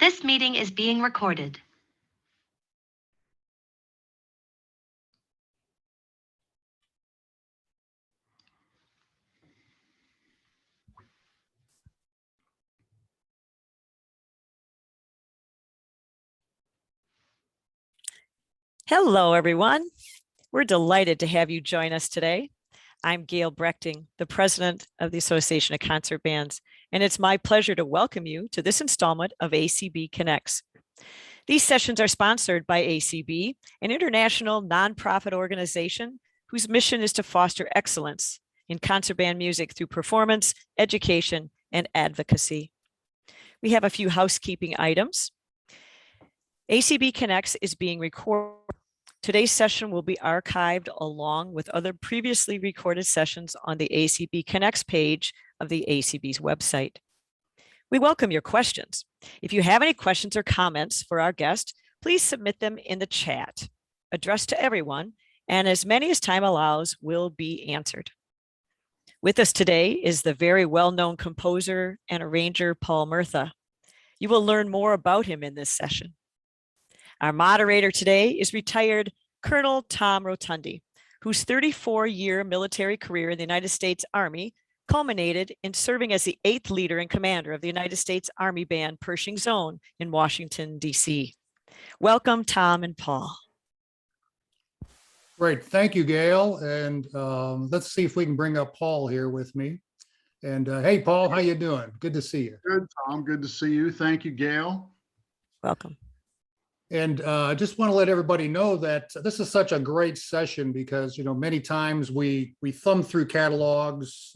This meeting is being recorded. Hello, everyone. We're delighted to have you join us today. I'm Gail Brechting, the president of the Association of Concert Bands, and it's my pleasure to welcome you to this installment of ACB Connects. These sessions are sponsored by ACB, an international nonprofit organization whose mission is to foster excellence in concert band music through performance, education, and advocacy. We have a few housekeeping items. ACB Connects is being recorded. Today's session will be archived along with other previously recorded sessions on the ACB Connects page of the ACB's website. We welcome your questions. If you have any questions or comments for our guest, please submit them in the chat, addressed to everyone, and as many as time allows will be answered. With us today is the very well-known composer and arranger, Paul Murtha. You will learn more about him in this session. Our moderator today is retired Colonel Tom Rotondi, whose 34-year military career in the United States Army culminated in serving as the 8th leader and commander of the United States Army Band Pershing Zone in Washington, D.C. Welcome, Tom and Paul. Great, thank you, Gail. And let's see if we can bring up Paul here with me. And hey, Paul, how you doing? Good to see you. Good, Tom. Good to see you. Thank you, Gail. Welcome. And I just want to let everybody know that this is such a great session because, you know, many times we thumb through catalogs.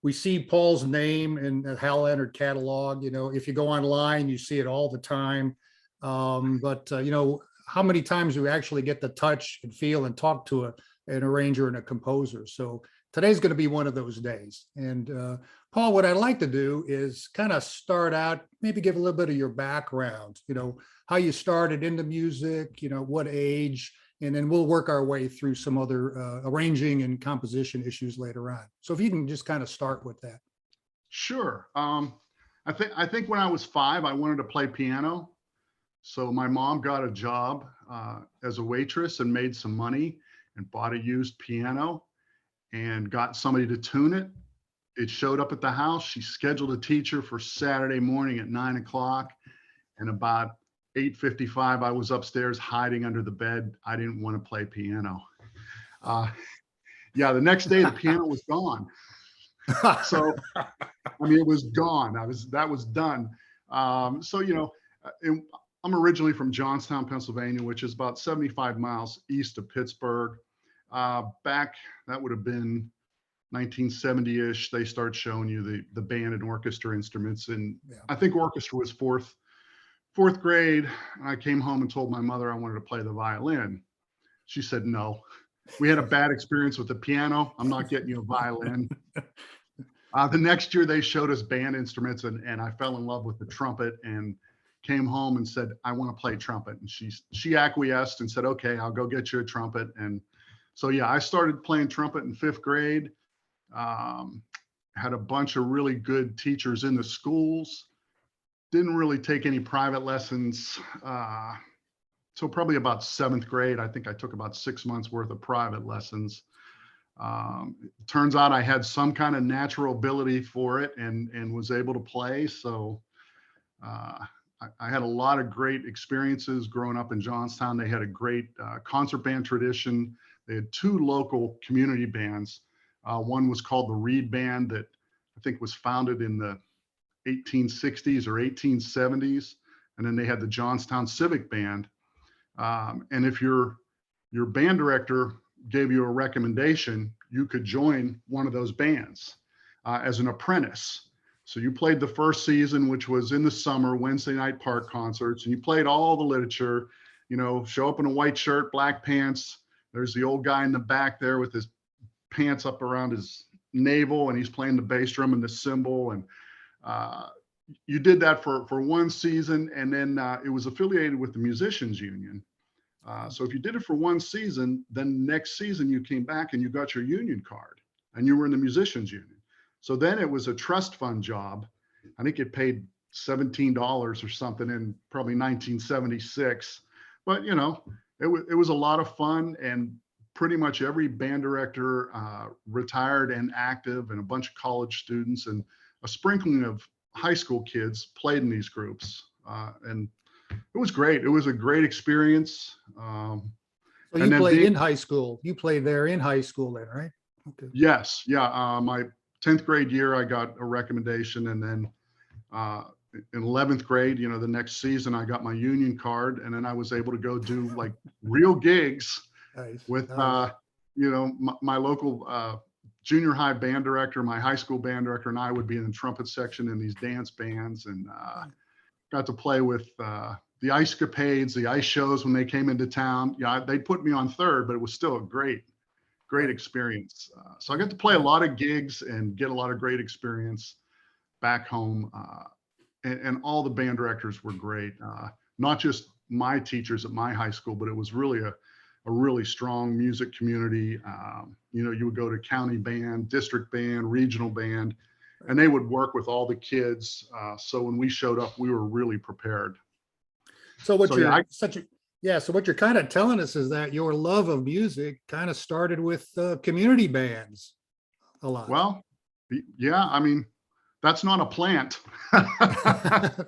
We see Paul's name in the Hal Leonard catalog. You know, if you go online, you see it all the time. You know, how many times do we actually get to touch and feel and talk to an arranger and a composer? So today's going to be one of those days. And Paul, what I'd like to do is kind of start out, maybe give a little bit of your background, you know, how you started into music, you know, what age, and then we'll work our way through some other arranging and composition issues later on. So if you can just kind of start with that. Sure. I think when I was 5, I wanted to play piano. So my mom got a job as a waitress and made some money and bought a used piano and got somebody to tune it. It showed up at the house. She scheduled a teacher for Saturday morning at 9 o'clock. And about 8:55, I was upstairs hiding under the bed. I didn't want to play piano. Yeah, the next day the piano was gone. So, I mean, it was gone. That was done. So, you know, I'm originally from Johnstown, Pennsylvania, which is about 75 miles east of Pittsburgh. Back, that would have been 1970-ish, they start showing you the band and orchestra instruments. And yeah. I think orchestra was fourth grade. I came home and told my mother I wanted to play the violin. She said, no, we had a bad experience with the piano. I'm not getting you a violin. The next year they showed us band instruments and I fell in love with the trumpet and came home and said, I want to play trumpet. And she acquiesced and said, okay, I'll go get you a trumpet. And so, yeah, I started playing trumpet in 5th grade. Had a bunch of really good teachers in the schools. Didn't really take any private lessons. So probably about 7th grade, I think I took about 6 months worth of private lessons. Turns out I had some kind of natural ability for it and was able to play. So I had a lot of great experiences growing up in Johnstown. They had a great concert band tradition. They had 2 local community bands. One was called the Reed Band that I think was founded in the 1860s or 1870s. And then they had the Johnstown Civic Band. And if your band director gave you a recommendation, you could join one of those bands as an apprentice. So you played the first season, which was in the summer, Wednesday night park concerts, and you played all the literature, you know, show up in a white shirt, black pants. There's the old guy in the back there with his pants up around his navel and he's playing the bass drum and the cymbal. And you did that for one season, and then it was affiliated with the Musicians Union. So if you did it for one season, then next season you came back and you got your union card and you were in the Musicians Union. So then it was a trust fund job. I think it paid $17 or something in probably 1976. But, you know, it was a lot of fun, and pretty much every band director, retired and active, and a bunch of college students and a sprinkling of high school kids played in these groups. And it was great. It was a great experience. So you And then played being- in high school. You played there in high school then, right? Okay. Yes. Yeah. My 10th grade year, I got a recommendation. And then in 11th grade, you know, the next season, I got my union card, and then I was able to go do like real gigs Nice. with, Nice. you know, my local junior high band director, my high school band director, and I would be in the trumpet section in these dance bands, and got to play with the Ice Capades, the ice shows when they came into town. Yeah, they put me on third, but it was still a great experience. So I got to play a lot of gigs and get a lot of great experience back home. And all the band directors were great. Not just my teachers at my high school, but it was really a really strong music community. You know, you would go to county band, district band, regional band, and they would work with all the kids. So when we showed up, we were really prepared. So what So, you're yeah, so what you're kind of telling us is that your love of music kind of started with community bands a lot. Well, yeah, I mean, that's not a plant.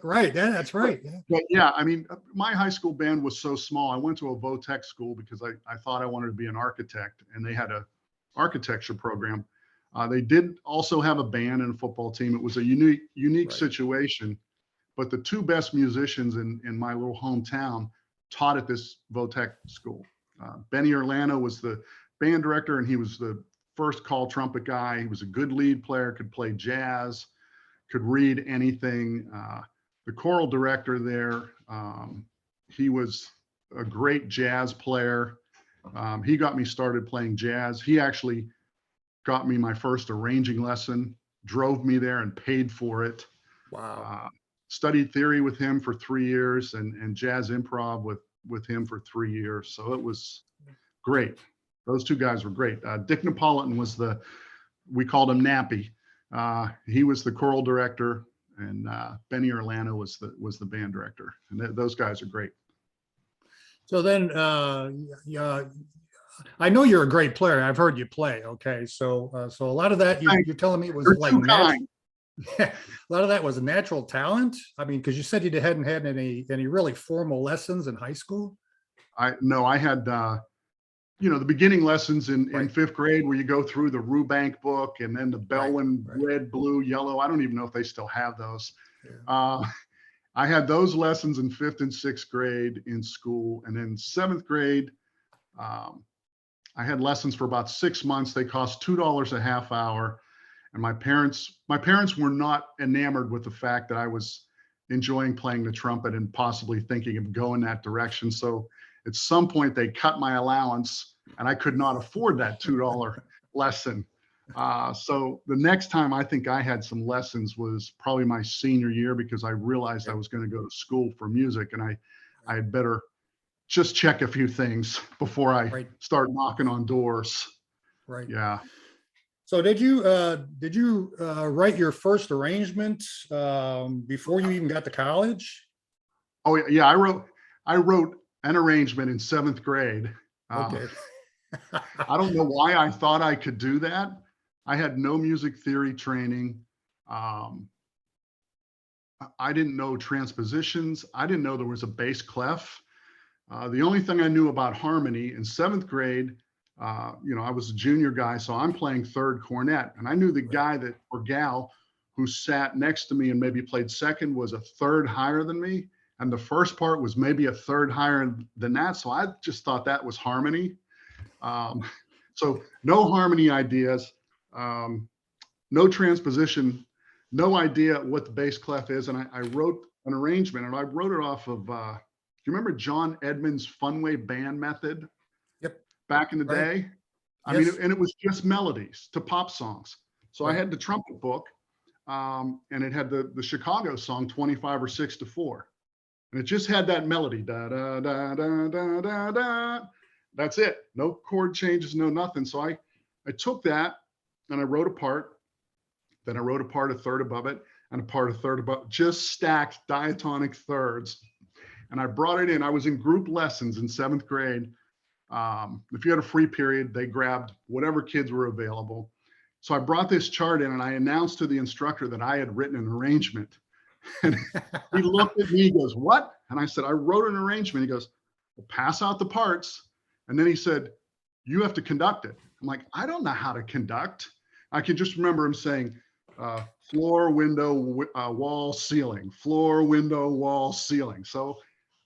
Right. Yeah, that's right. Yeah. But yeah, I mean, my high school band was so small. I went to a VOTEC school because I thought I wanted to be an architect, and they had a architecture program. They did also have a band and a football team. It was a unique Right. situation. But the two best musicians in my little hometown taught at this VOTEC school. Benny Orlando was the band director, and he was the first call trumpet guy. He was a good lead player, could play jazz, could read anything. The choral director there, he was a great jazz player. He got me started playing jazz. He actually got me my first arranging lesson, drove me there and paid for it. Wow. Studied theory with him for 3 years, and jazz improv with him for 3 years. So it was great. Those two guys were great. Dick Napolitan was we called him Nappy. He was the choral director, and Benny Orlando was the band director. And those guys are great. So then, I know you're a great player. I've heard you play. Okay, so a lot of that you're telling me was You're like too natural. kind. A lot of that was natural talent. I mean, because you said you hadn't had any really formal lessons in high school. I had you know, the beginning lessons in Right. 5th grade, where you go through the Rubank book, and then the Bellwin right. red, blue, yellow. I don't even know if they still have those. Yeah. I had those lessons in 5th and 6th grade in school. And then 7th grade, I had lessons for about 6 months. They cost $2 a half hour. And my parents were not enamored with the fact that I was enjoying playing the trumpet and possibly thinking of going that direction. So at some point they cut my allowance, and I could not afford that $2 lesson. So the next time I think I had some lessons was probably my senior year, because I realized I was going to go to school for music, and I had better just check a few things before I Right. start knocking on doors. Right. Yeah. So did you write your first arrangement before you even got to college? Oh yeah. I wrote an arrangement in 7th grade. Okay. I don't know why I thought I could do that. I had no music theory training. I didn't know transpositions. I didn't know there was a bass clef. The only thing I knew about harmony in 7th grade, you know, I was a junior guy, so I'm playing third cornet, and I knew the guy or gal who sat next to me and maybe played second was a third higher than me, and the first part was maybe a third higher than that. So I just thought that was harmony. So no harmony ideas, no transposition, no idea what the bass clef is, and I wrote an arrangement, and I wrote it off of. Do you remember John Edmonds' Funway band method? Yep. Back in the Right. day? I mean, Yes. and it was just melodies to pop songs. So I Right. had the trumpet book, and it had the Chicago song 25 or 6 to 4. And it just had that melody. Da, da, da, da, da, da, da. That's it. No chord changes, no nothing. So I took that and I wrote a part. Then I wrote a part a third above it. and a part of third, about just stacked diatonic thirds. And I brought it in. I was in group lessons in 7th grade. If you had a free period, they grabbed whatever kids were available. So I brought this chart in and I announced to the instructor that I had written an arrangement. And he looked at me, he goes, "What?" And I said, "I wrote an arrangement." He goes, "Well, pass out the parts." And then he said, "You have to conduct it." I'm like, "I don't know how to conduct." I can just remember him saying, floor, window, wall, ceiling, floor, window, wall, ceiling. So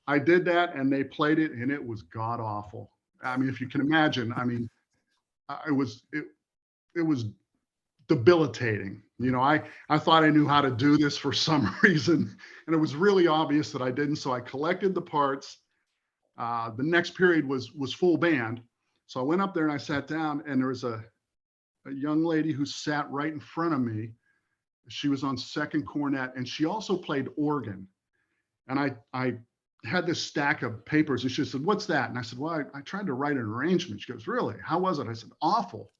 I did that and they played it and it was god awful. I mean, if you can imagine, I mean, it was debilitating. You know, I thought I knew how to do this for some reason, and it was really obvious that I didn't. So I collected the parts. The next period was full band. So I went up there and I sat down, and there was a young lady who sat right in front of me. She was on second cornet, and she also played organ. And I had this stack of papers, and she said, "What's that?" And I said, "Well, I tried to write an arrangement." She goes, "Really? How was it?" I said, "Awful."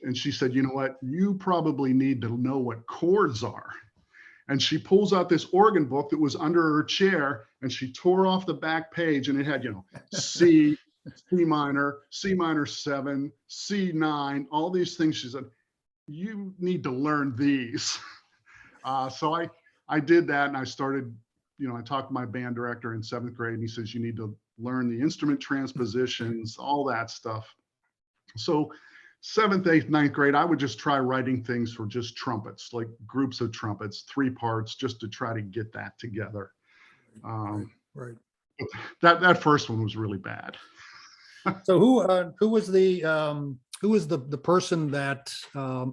And she said, "You know what? You probably need to know what chords are." And she pulls out this organ book that was under her chair, and she tore off the back page, and it had, you know, C, C minor 7, C9, all these things. She said, "You need to learn these." So I did that, and I started, you know, I talked to my band director in 7th grade, and he says, "You need to learn the instrument transpositions, all that stuff." So 7th, 8th, 9th grade, I would just try writing things for just trumpets, like groups of trumpets, 3 parts, just to try to get that together. Right. That first one was really bad. So who was the person that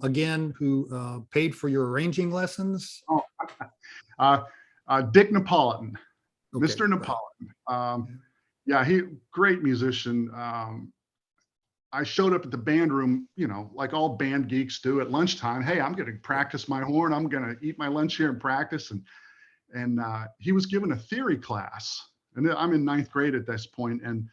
again who paid for your arranging lessons? Dick Napolitan, Okay, Mr. Napolitan. Yeah, he great musician. I showed up at the band room, you know, like all band geeks do at lunchtime. Hey, I'm going to practice my horn. I'm going to eat my lunch here and practice. And he was given a theory class, and I'm in 9th grade at this point, and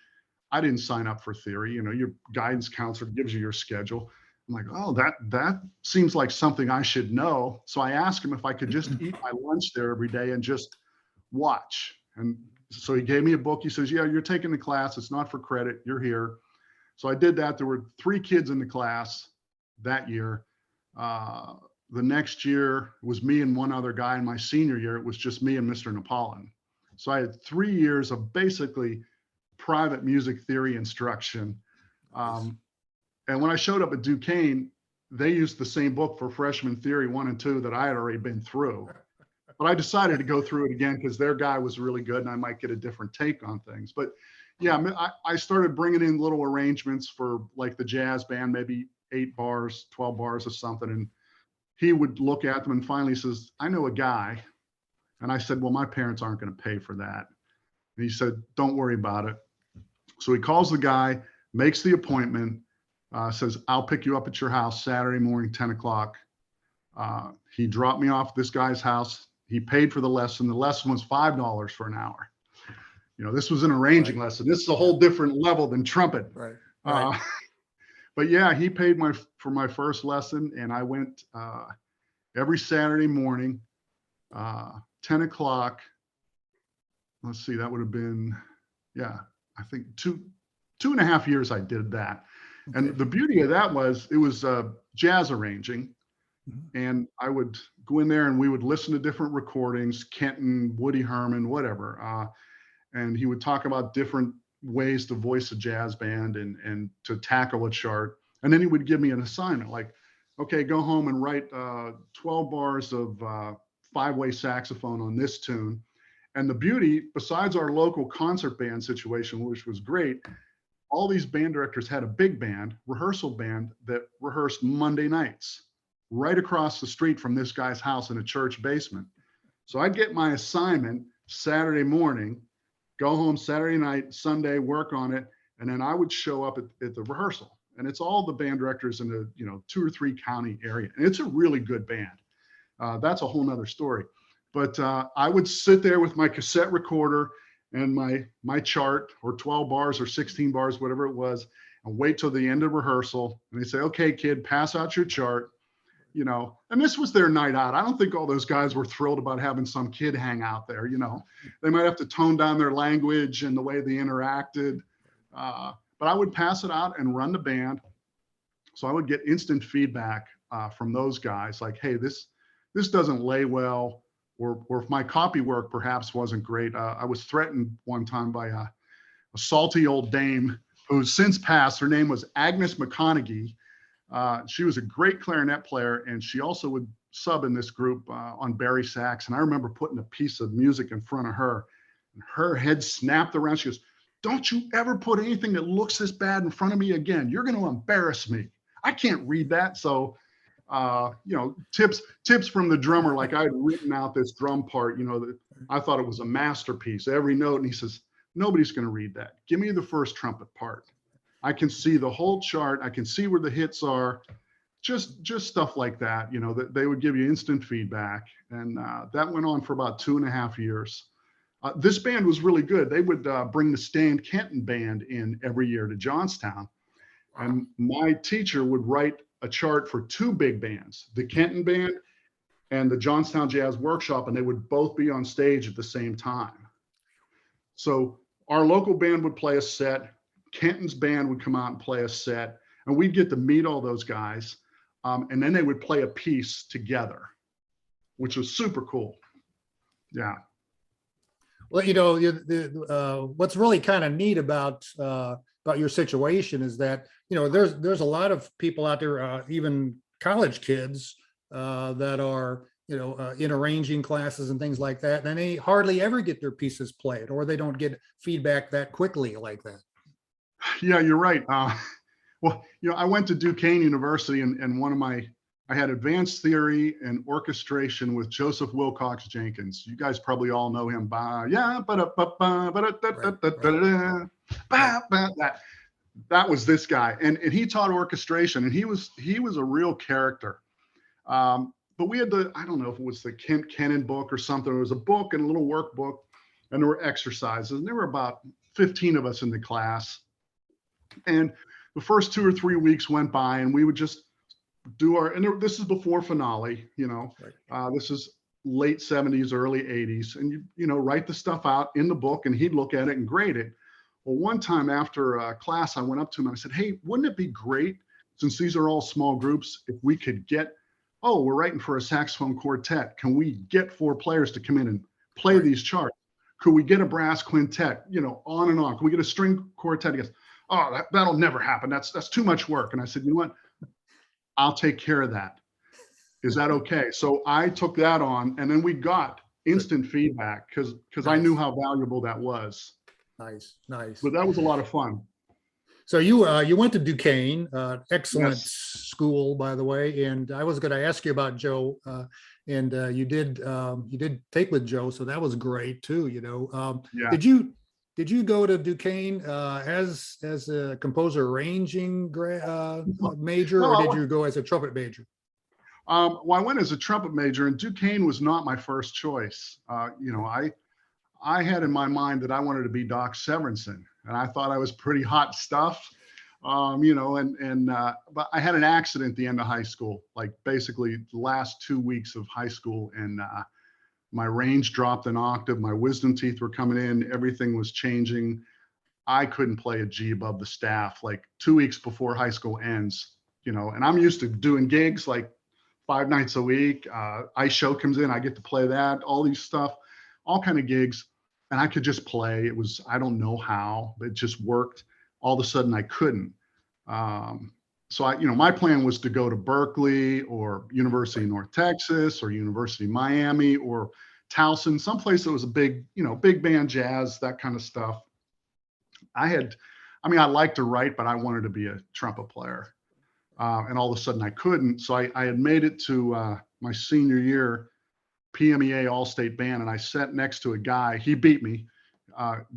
I didn't sign up for theory. You know, your guidance counselor gives you your schedule. I'm like, oh, that seems like something I should know. So I asked him if I could just eat my lunch there every day and just watch. And so he gave me a book. He says, "Yeah, you're taking the class. It's not for credit. You're here." So I did that. There were 3 kids in the class that year. The next year it was me and one other guy. In my senior year, it was just me and Mr. Napolitan. So I had 3 years of basically private music theory instruction. And when I showed up at Duquesne, they used the same book for freshman theory 1 and 2 that I had already been through. But I decided to go through it again because their guy was really good and I might get a different take on things. But yeah, I started bringing in little arrangements for like the jazz band, maybe 8 bars, 12 bars or something. And he would look at them and finally says, "I know a guy." And I said, "Well, my parents aren't going to pay for that." And he said, "Don't worry about it." So he calls the guy, makes the appointment, says, "I'll pick you up at your house Saturday morning, 10 o'clock. He dropped me off at this guy's house. He paid for the lesson. The lesson was $5 for an hour. You know, this was an arranging lesson. This is a whole different level than trumpet. Right. But yeah, he paid for my first lesson, and I went every Saturday morning, 10 o'clock. Let's see, that would have been, yeah, I think two and a half years I did that. Okay. And the beauty of that was it was jazz arranging. And I would go in there and we would listen to different recordings, Kenton, Woody Herman, whatever. And he would talk about different ways to voice a jazz band and to tackle a chart. And then he would give me an assignment like, okay, go home and write 12 bars of 5-way saxophone on this tune. And the beauty, besides our local concert band situation, which was great, all these band directors had a big band, rehearsal band that rehearsed Monday nights right across the street from this guy's house in a church basement. So I'd get my assignment Saturday morning, go home Saturday night, Sunday, work on it, and then I would show up at the rehearsal. And it's all the band directors in the 2 or 3 county area. And it's a really good band. That's a whole nother story. But I would sit there with my cassette recorder and my chart, or 12 bars or 16 bars, whatever it was, and wait till the end of rehearsal. And they say, "Okay, kid, pass out your chart." and this was their night out. I don't think all those guys were thrilled about having some kid hang out there. They might have to tone down their language and the way they interacted. But I would pass it out and run the band. So I would get instant feedback from those guys like, hey, this doesn't lay well, or if my copy work perhaps wasn't great. I was threatened one time by a salty old dame who's since passed. Her name was Agnes McConaughey. She was a great clarinet player, and she also would sub in this group on Barry sax. And I remember putting a piece of music in front of her, and her head snapped around. She goes, "Don't you ever put anything that looks this bad in front of me again. You're going to embarrass me. I can't read that." So, tips from the drummer. Like, I had written out this drum part, that I thought it was a masterpiece, every note. And he says, "Nobody's going to read that. Give me the first trumpet part. I can see the whole chart. I can see where the hits are." Just stuff like that, that they would give you instant feedback. And that went on for about 2.5 years. This band was really good. They would bring the Stan Kenton band in every year to Johnstown. And my teacher would write a chart for 2 big bands, the Kenton band and the Johnstown Jazz Workshop, and they would both be on stage at the same time. So our local band would play a set, Kenton's band would come out and play a set, and we'd get to meet all those guys. And then they would play a piece together, which was super cool. Yeah. Well, what's really kind of neat about your situation is that, there's a lot of people out there, even college kids that are, in arranging classes and things like that, and they hardly ever get their pieces played, or they don't get feedback that quickly like that. Yeah, you're right. Well, I went to Duquesne University, and I had advanced theory and orchestration with Joseph Wilcox Jenkins. You guys probably all know him. That was this guy, and he taught orchestration, and he was a real character. But we had I don't know if it was the Kent Kennan book or something. It was a book and a little workbook, and there were exercises, and there were about 15 of us in the class. And the first 2 or 3 weeks went by, and we would just do this is before finale, this is late 70s, early 80s. And you write the stuff out in the book, and he'd look at it and grade it. Well, one time after class, I went up to him and I said, "Hey, wouldn't it be great, since these are all small groups, if we could get, we're writing for a saxophone quartet. Can we get 4 players to come in and play these charts? Could we get a brass quintet, on and on? Can we get a string quartet?" He goes, "Oh, that'll never happen. That's too much work." And I said, "You know what? I'll take care of that. Is that okay?" So I took that on, and then we got instant feedback because I knew how valuable that was. Nice. But that was a lot of fun. So you went to Duquesne, excellent Yes. school, by the way. And I was going to ask you about Joe, and you did tape with Joe, so that was great too. Yeah. Did you go to Duquesne as a composer arranging major, No, or did you go as a trumpet major? Well, I went as a trumpet major, and Duquesne was not my first choice. I had in my mind that I wanted to be Doc Severinsen, and I thought I was pretty hot stuff. But I had an accident at the end of high school, like basically the last 2 weeks of high school, and my range dropped an octave. My wisdom teeth were coming in. Everything was changing. I couldn't play a G above the staff like 2 weeks before high school ends, and I'm used to doing gigs like 5 nights a week. Ice Show comes in, I get to play that, all these stuff, all kind of gigs. And I could just play. It was, I don't know how, but it just worked. All of a sudden I couldn't. So my plan was to go to Berkeley or University of North Texas or University of Miami or Towson, someplace that was a big band jazz, that kind of stuff. I liked to write, but I wanted to be a trumpet player. And all of a sudden I couldn't. So I had made it to my senior year, PMEA All-State Band, and I sat next to a guy. He beat me.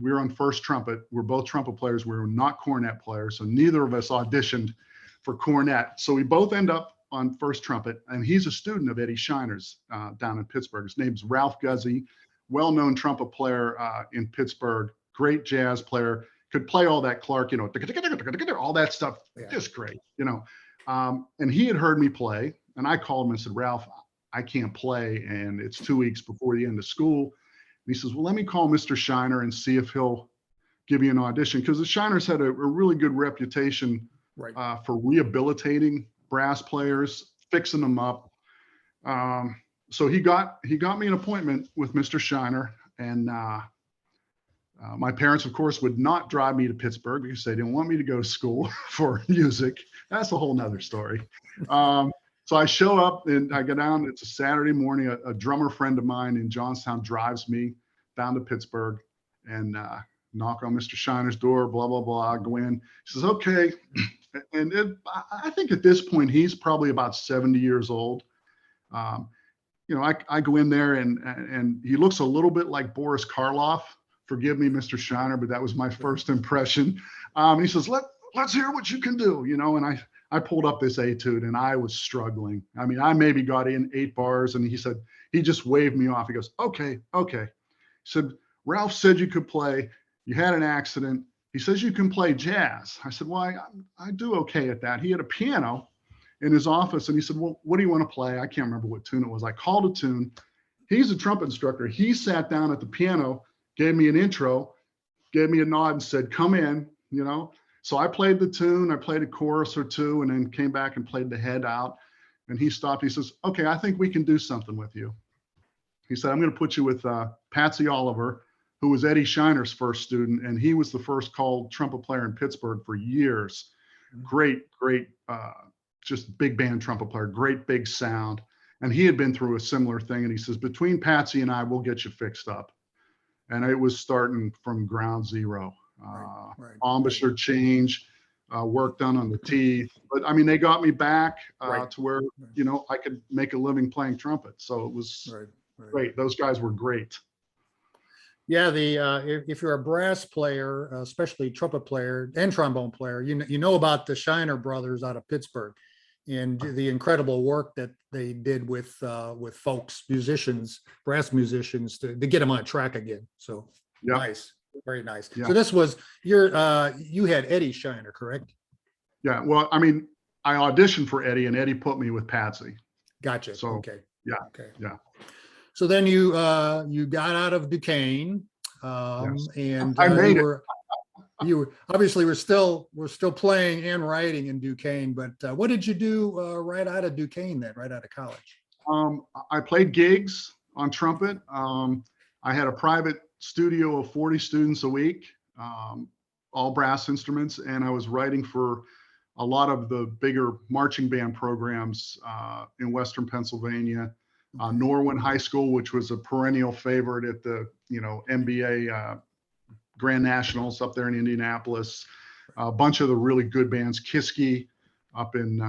We were on first trumpet. We're both trumpet players. We were not cornet players, so neither of us auditioned for cornet. So we both end up on first trumpet, and he's a student of Eddie Shiner's down in Pittsburgh. His name's Ralph Guzzi, well-known trumpet player in Pittsburgh, great jazz player, could play all that Clark, all that stuff, just great, And he had heard me play, and I called him and said, Ralph, I can't play, and it's 2 weeks before the end of school. And he says, well, let me call Mr. Shiner and see if he'll give you an audition, because the Shiners had a really good reputation Right. for rehabilitating brass players, fixing them up. So he got me an appointment with Mr. Shiner, and my parents, of course, would not drive me to Pittsburgh because they didn't want me to go to school for music. That's a whole nother story. So I show up and I go down. It's a Saturday morning. A drummer friend of mine in Johnstown drives me down to Pittsburgh, and knock on Mr. Shiner's door, blah, blah, blah. I go in. He says, okay. And I think at this point, he's probably about 70 years old. I go in there and he looks a little bit like Boris Karloff. Forgive me, Mr. Shiner, but that was my first impression. And he says, let's hear what you can do, and I pulled up this etude and I was struggling. I mean, I maybe got in 8 bars, and he just waved me off. He goes, okay. He said, Ralph said you could play. You had an accident. He says you can play jazz. I said, well, I do okay at that. He had a piano in his office, and he said, well, what do you want to play? I can't remember what tune it was. I called a tune. He's a trumpet instructor. He sat down at the piano, gave me an intro, gave me a nod and said, come in, So I played the tune. I played a chorus or two, and then came back and played the head out. And he stopped. He says, okay, I think we can do something with you. He said, I'm going to put you with Patsy Oliver, who was Eddie Shiner's first student, and he was the first called trumpet player in Pittsburgh for years. Great, just big band trumpet player, great big sound. And he had been through a similar thing. And he says, between Patsy and I, we'll get you fixed up. And it was starting from ground zero. Embouchure change, work done on the teeth. But I mean, they got me back to where, I could make a living playing trumpet. So it was great. Those guys were great. Yeah, if you're a brass player, especially trumpet player and trombone player, you know about the Shiner brothers out of Pittsburgh, and the incredible work that they did with folks, musicians, brass musicians, to get them on track again. So nice, very nice. Yeah. So this was you had Eddie Shiner, correct? Yeah. Well, I mean, I auditioned for Eddie, and Eddie put me with Patsy. Gotcha. So Okay. yeah. Okay. Yeah. So then you got out of Duquesne, Yes. and I made you obviously were still playing and writing in Duquesne. But what did you do right out of Duquesne then, right out of college? I played gigs on trumpet. I had a private studio of 40 students a week, all brass instruments, and I was writing for a lot of the bigger marching band programs in Western Pennsylvania. Norwin High School, which was a perennial favorite at the NBA Grand Nationals up there in Indianapolis. A bunch of the really good bands, Kiski up in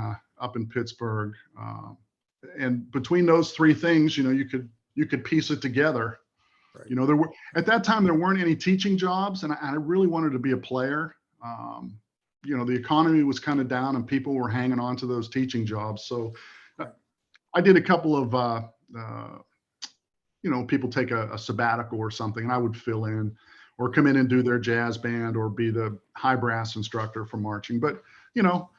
Pittsburgh, and between those 3 things, you could piece it together. Right. There were at that time there weren't any teaching jobs, and I really wanted to be a player. The economy was kind of down, and people were hanging on to those teaching jobs. So I did a couple of people take a sabbatical or something, and I would fill in or come in and do their jazz band or be the high brass instructor for marching. But,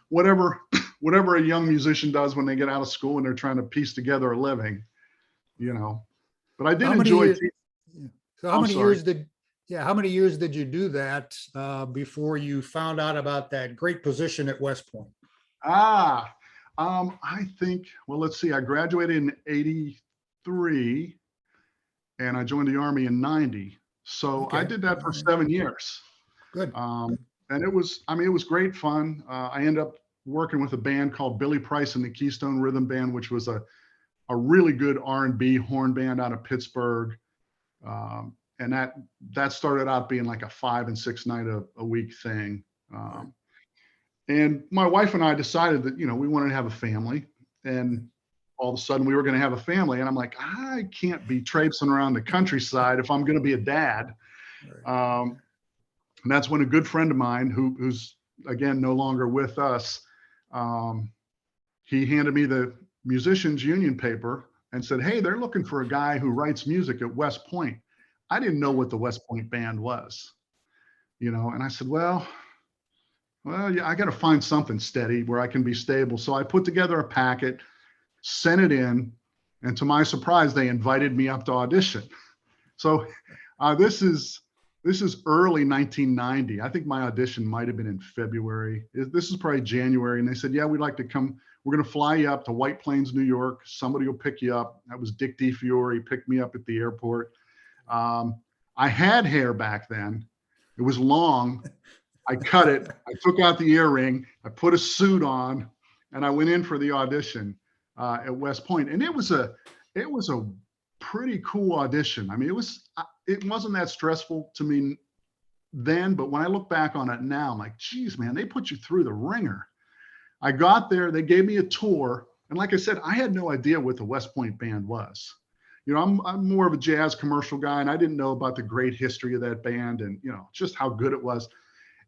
whatever a young musician does when they get out of school and they're trying to piece together a living, but I did enjoy. So how many years did you do that before you found out about that great position at West Point? I think, well, let's see, I graduated in 83 and I joined the Army in 90. So Okay. I did that for 7 years. Good. And it was great fun. I ended up working with a band called Billy Price and the Keystone Rhythm Band, which was a really good R&B horn band out of Pittsburgh. And that started out being like a 5 and 6 night a week thing. And my wife and I decided that, we wanted to have a family, and all of a sudden we were going to have a family. And I'm like, I can't be traipsing around the countryside if I'm going to be a dad. And that's when a good friend of mine who's again, no longer with us, he handed me the Musicians Union paper and said, hey, they're looking for a guy who writes music at West Point. I didn't know what the West Point band was, and I said, well, yeah, I got to find something steady where I can be stable. So I put together a packet, sent it in, and to my surprise, they invited me up to audition. So this is early 1990. I think my audition might have been in February. This is probably January, and they said, "Yeah, we'd like to come. We're going to fly you up to White Plains, New York. Somebody will pick you up." That was Dick DiFiore. Picked me up at the airport. I had hair back then. It was long. I cut it. I took out the earring. I put a suit on, and I went in for the audition at West Point. And it was a pretty cool audition. I mean, it wasn't that stressful to me then, but when I look back on it now, I'm like, geez, man, they put you through the ringer. I got there. They gave me a tour, and like I said, I had no idea what the West Point Band was. You know, I'm more of a jazz commercial guy, and I didn't know about the great history of that band and, you know, just how good it was.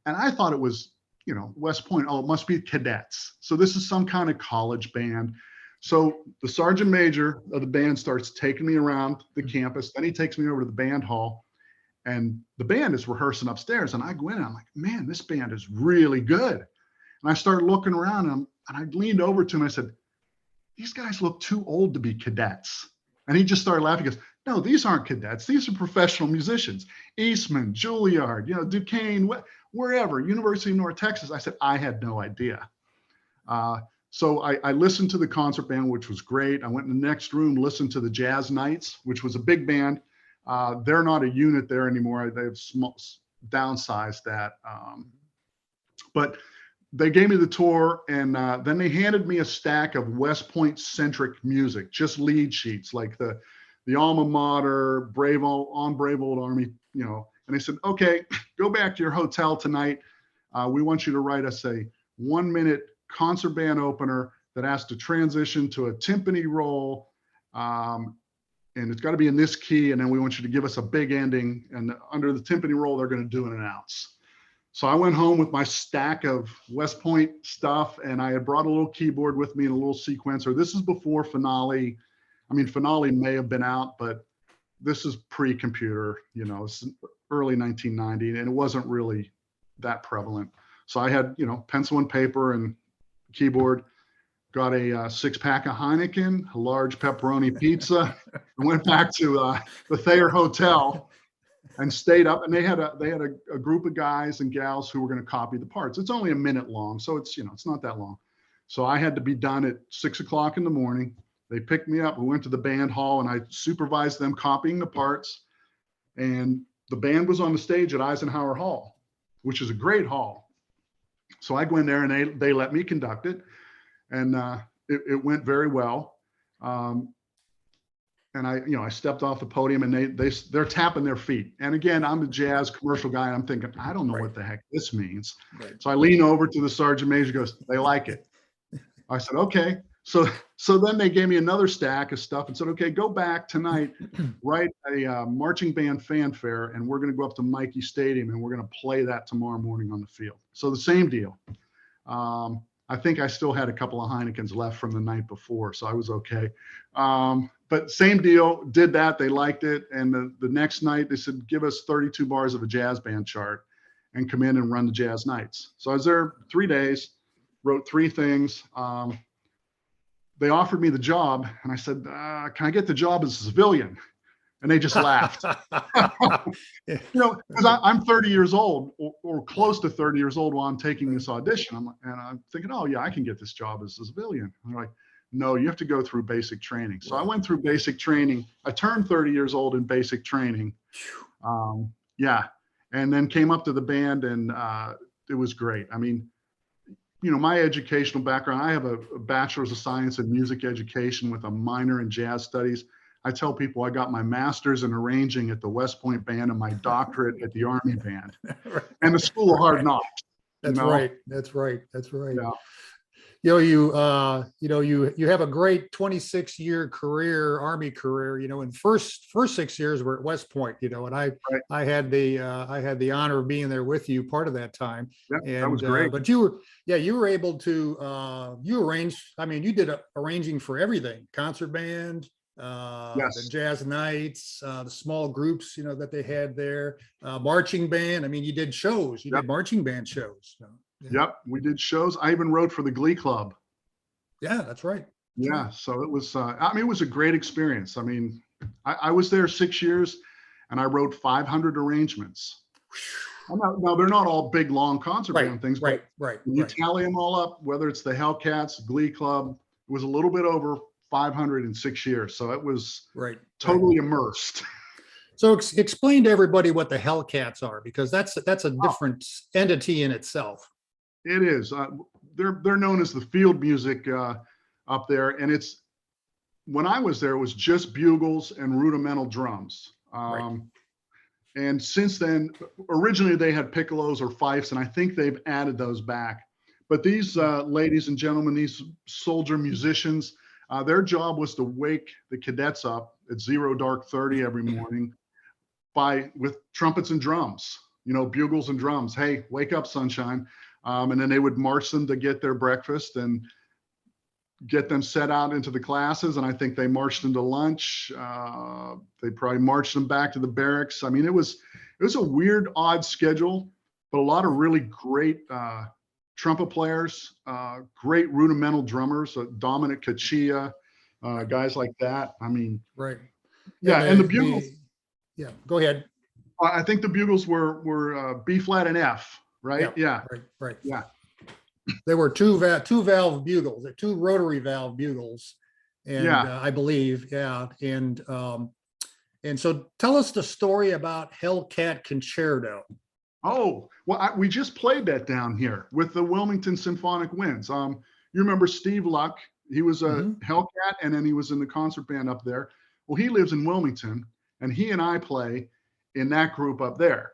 And I thought it was, you know, West Point, oh, it must be cadets. So this is some kind of college band. So the sergeant major of the band starts taking me around the campus. Then he takes me over to the band hall, and the band is rehearsing upstairs. And I go in and I'm like, man, this band is really good. And I started looking around, and I leaned over to him. And I said, these guys look too old to be cadets. And he just started laughing. He goes, no, these aren't cadets. These are professional musicians. Eastman, Juilliard, you know, Duquesne, wherever, University of North Texas. I said, I had no idea. So I listened to the concert band, which was great. I went in the next room, listened to the Jazz Knights, which was a big band. They're not a unit there anymore. They've downsized that. But they gave me the tour, and then they handed me a stack of West Point centric music, just lead sheets, like the alma mater, brave old army, you know. And they said, okay, go back to your hotel tonight. We want you to write us a 1-minute concert band opener that has to transition to a timpani roll. And it's got to be in this key. And then we want you to give us a big ending. And under the timpani roll, they're going to do an announce. So I went home with my stack of West Point stuff, and I had brought a little keyboard with me and a little sequencer. This is before Finale. I mean, Finale may have been out, but this is pre-computer, you know, it's early 1990, and it wasn't really that prevalent. So I had, you know, pencil and paper and keyboard, got a 6-pack of Heineken, a large pepperoni pizza, and went back to the Thayer Hotel and stayed up. And they had a group of guys and gals who were going to copy the parts. It's only a minute long, so it's, you know, it's not that long. So I had to be done at 6 o'clock in the morning. They picked me up. We went to the band hall, and I supervised them copying the parts. And the band was on the stage at Eisenhower Hall, which is a great hall. So I go in there, and they let me conduct it, and it went very well. And I stepped off the podium, and they're tapping their feet. And again, I'm a jazz commercial guy, and I'm thinking, I don't know what the heck this means. Right. So I lean over to the sergeant major, goes, they like it. I said, okay. So then they gave me another stack of stuff and said, okay, go back tonight, write a marching band fanfare, and we're going to go up to Mikey Stadium, and we're going to play that tomorrow morning on the field. So the same deal. I think I still had a couple of Heinekens left from the night before, so I was okay. But same deal, did that. They liked it. And the next night they said, give us 32 bars of a jazz band chart and come in and run the Jazz Nights. So I was there 3 days, wrote 3 things. They offered me the job, and I said, can I get the job as a civilian? And they just laughed. You know, because I'm 30 years old or close to 30 years old while I'm taking this audition. I'm thinking, oh, yeah, I can get this job as a civilian. And they're like, no, you have to go through basic training. So I went through basic training. I turned 30 years old in basic training. Yeah. And then came up to the band, and it was great. I mean, you know, my educational background, I have a bachelor's of science in music education with a minor in jazz studies. I tell people I got my master's in arranging at the West Point Band and my doctorate at the Army Band and the School of Hard Knocks. That's you know? right. That's right. That's right. Yeah. You have a great 26-year career, Army career, you know, and first 6 years were at West Point, you know, and I had the honor of being there with you part of that time. Yeah, and that was great. But you were able to, you arranged, I mean, you did arranging for everything, concert band, Yes. the Jazz Nights, the small groups, you know, that they had there, marching band. I mean, you did shows, you did marching band shows. So. Yeah. Yep, we did shows. I even wrote for the Glee Club. Yeah, that's right. Yeah. So it was, I mean, it was a great experience. I mean, I was there 6 years and I wrote 500 arrangements. Now they're not all big, long concert Right, band things, right, but right, when you right, tally them all up, whether it's the Hellcats, Glee Club, it was a little bit over 500 in 6 years. So it was right. totally immersed. So explain to everybody what the Hellcats are, because that's a different entity in itself. It is. They're known as the field music up there, and it's when I was there, it was just bugles and rudimental drums. Right. And since then, originally they had piccolos or fifes, and I think they've added those back. But these ladies and gentlemen, these soldier musicians, their job was to wake the cadets up at 0 dark 30 every morning with trumpets and drums, bugles and drums. Hey, wake up, sunshine. And then they would march them to get their breakfast and get them set out into the classes. And I think they marched them to lunch. They probably marched them back to the barracks. I mean, it was a weird, odd schedule, but a lot of really great trumpet players, great rudimental drummers, Dominic Caccia, guys like that. I mean, Right. yeah. And the bugles, yeah, go ahead. I think the bugles were B flat and F, right? Yeah. Right. Yeah. There were two valve bugles, two rotary valve bugles, and Yeah. I believe, yeah, and so tell us the story about Hellcat Concerto. Oh, well, we just played that down here with the Wilmington Symphonic Winds. You remember Steve Luck? He was a Hellcat, and then he was in the concert band up there. Well, he lives in Wilmington, and he and I play in that group up there.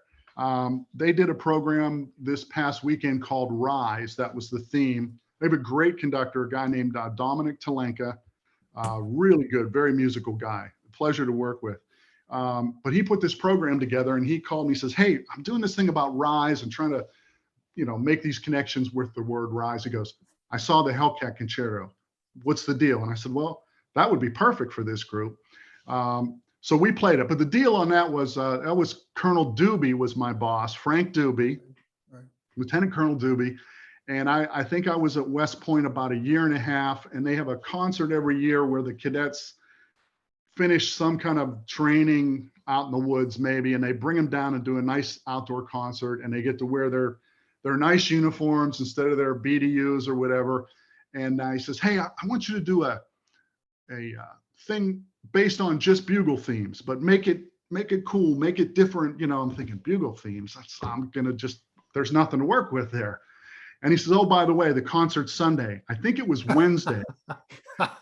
They did a program this past weekend called Rise. That was the theme. They have a great conductor, a guy named Dominic Talenka. Really good, very musical guy. Pleasure to work with. But he put this program together and he called me, he says, hey, I'm doing this thing about Rise and trying to, make these connections with the word Rise. He goes, I saw the Hellcat Concerto. What's the deal? And I said, well, that would be perfect for this group. So we played it, but the deal on that was Colonel Doobie was my boss, Frank Doobie, Right. Lieutenant Colonel Doobie. And I think I was at West Point about 1.5 years, and they have a concert every year where the cadets finish some kind of training out in the woods maybe, and they bring them down and do a nice outdoor concert, and they get to wear their nice uniforms instead of their BDUs or whatever. And he says, hey, I want you to do a thing based on just bugle themes, but make it cool, make it different. I'm thinking bugle themes. There's nothing to work with there. And he says, oh, by the way, the concert's Sunday. I think it was Wednesday.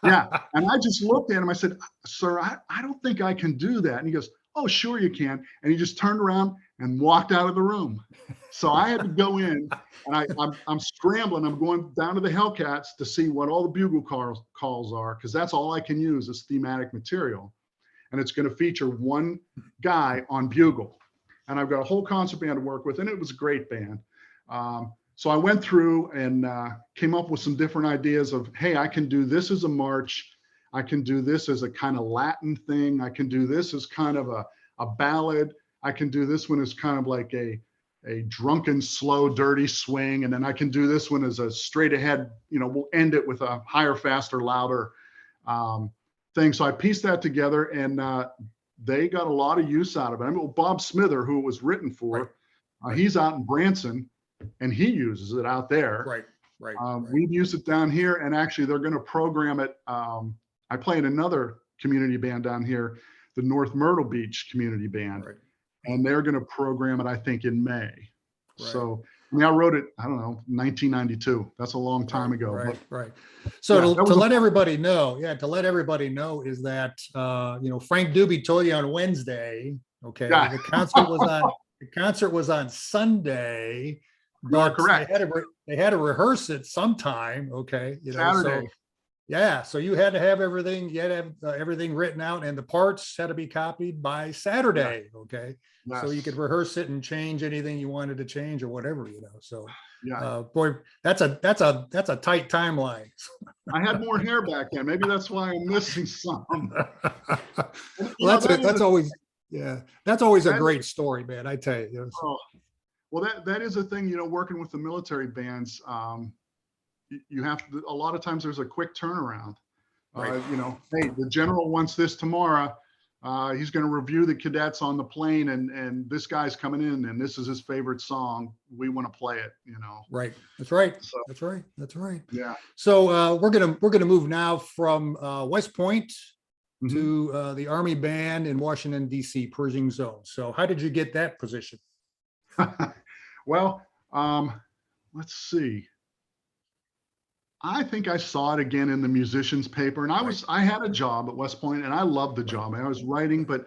Yeah. And I just looked at him. I said, sir, I don't think I can do that. And he goes, oh, sure you can. And he just turned around and walked out of the room. So I had to go in, and I'm scrambling. I'm going down to the Hellcats to see what all the bugle calls are, because that's all I can use as thematic material. And it's going to feature one guy on bugle. And I've got a whole concert band to work with, and it was a great band. So I went through and came up with some different ideas of, hey, I can do this as a march. I can do this as a kind of Latin thing. I can do this as kind of a ballad. I can do this one as kind of like a drunken, slow, dirty swing. And then I can do this one as a straight ahead, we'll end it with a higher, faster, louder thing. So I pieced that together, and they got a lot of use out of it. I mean, Bob Smither, who it was written for, he's out in Branson, and he uses it out there. Right. We've used it down here, and actually they're going to program it. I play in another community band down here, the North Myrtle Beach Community Band, and they're going to program it, I think, in May. So, I mean, I wrote it, I don't know, 1992. That's a long time ago. Right. So yeah, to let everybody know is that, Frank Doobie told you on Wednesday, okay, Yeah. the concert was on Sunday. You are But correct. They had to rehearse it sometime. Okay. Saturday. So you had to have everything, everything written out, and the parts had to be copied by Saturday. Okay. Yes. So you could rehearse it and change anything you wanted to change or whatever, So Yeah. boy, that's a tight timeline. I had more hair back then. Maybe that's why I'm missing some. Well, that's always a great story, man. I tell you. Oh, well, that is a thing, working with the military bands. You have to, a lot of times there's a quick turnaround. Right. Hey, the general wants this tomorrow. He's going to review the cadets on the plane, and this guy's coming in, and this is his favorite song. We want to play it. Right. That's right. So That's right. That's right. yeah. So we're gonna move now from West Point Mhm. to the Army Band in Washington D.C. Pershing Zone. So how did you get that position? Well, let's see. I think I saw it again in the musicians paper, and I had a job at West Point, and I loved the job. I was writing, but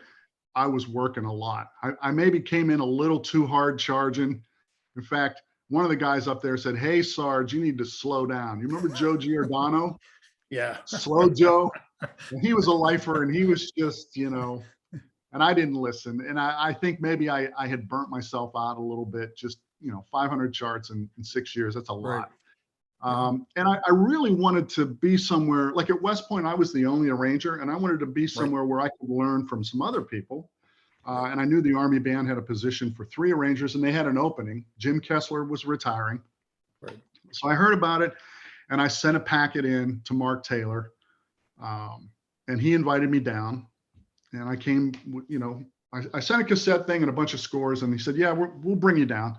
I was working a lot. I maybe came in a little too hard charging. In fact, one of the guys up there said, "Hey, Sarge, you need to slow down." You remember Joe Giordano? Yeah. Slow Joe? And he was a lifer, and he was just, and I didn't listen. And I think maybe I had burnt myself out a little bit. Just, 500 charts in 6 years. That's a Right. lot. And I really wanted to be somewhere, like at West Point, I was the only arranger, and I wanted to be somewhere where I could learn from some other people. And I knew the Army Band had a position for 3 arrangers, and they had an opening. Jim Kessler was retiring. Right. So I heard about it, and I sent a packet in to Mark Taylor, and he invited me down. And I came, I sent a cassette thing and a bunch of scores, and he said, "Yeah, we'll bring you down."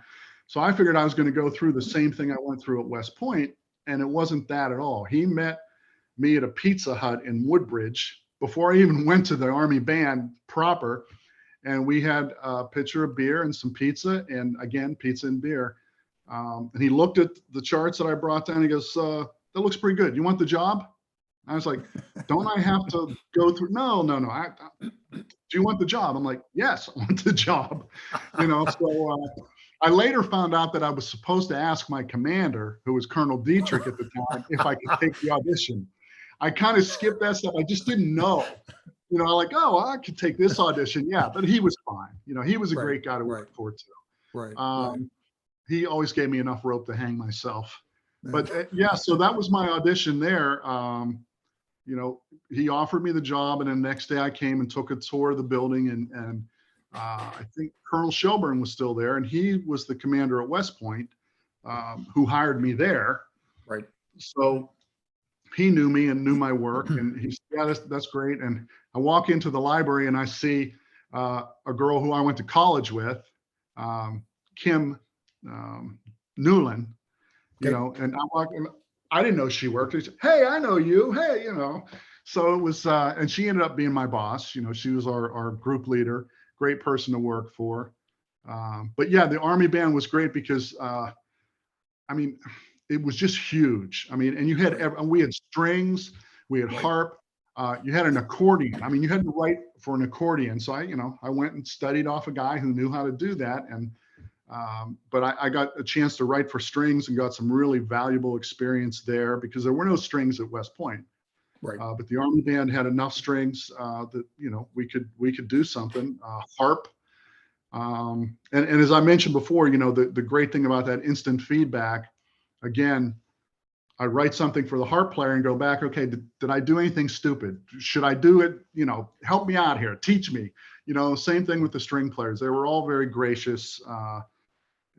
So I figured I was going to go through the same thing I went through at West Point, and it wasn't that at all. He met me at a Pizza Hut in Woodbridge before I even went to the Army Band proper, and we had a pitcher of beer and some pizza, and again, pizza and beer. And he looked at the charts that I brought down. He goes, "That looks pretty good. You want the job?" I was like, "Don't I have to go through?" No. Do you want the job? I'm like, "Yes, I want the job." So I later found out that I was supposed to ask my commander, who was Colonel Dietrich at the time, if I could take the audition. I kind of skipped that stuff. I just didn't know. Like, "Oh, I could take this audition." Yeah, but he was fine. He was a great guy to work for too. Right. He always gave me enough rope to hang myself. But yeah, so that was my audition there. He offered me the job, and then the next day I came and took a tour of the building, and I think Colonel Shelburne was still there, and he was the commander at West Point, who hired me there. Right. So he knew me and knew my work, and he said, "Yeah, that's great." And I walk into the library, and I see a girl who I went to college with, Kim Newland, and I walk, and I didn't know she worked. He said, "Hey, I know you. Hey, So it was, and she ended up being my boss. She was our group leader, great person to work for. But yeah, the Army Band was great because, it was just huge. And we had strings, we had harp, you had an accordion. You had to write for an accordion. So I went and studied off a guy who knew how to do that. And, but I got a chance to write for strings and got some really valuable experience there because there were no strings at West Point. Right. But the Army Band had enough strings that we could do something. Harp, and as I mentioned before, the great thing about that instant feedback. Again, I write something for the harp player and go back. Okay, did I do anything stupid? Should I do it? Help me out here. Teach me. Same thing with the string players. They were all very gracious.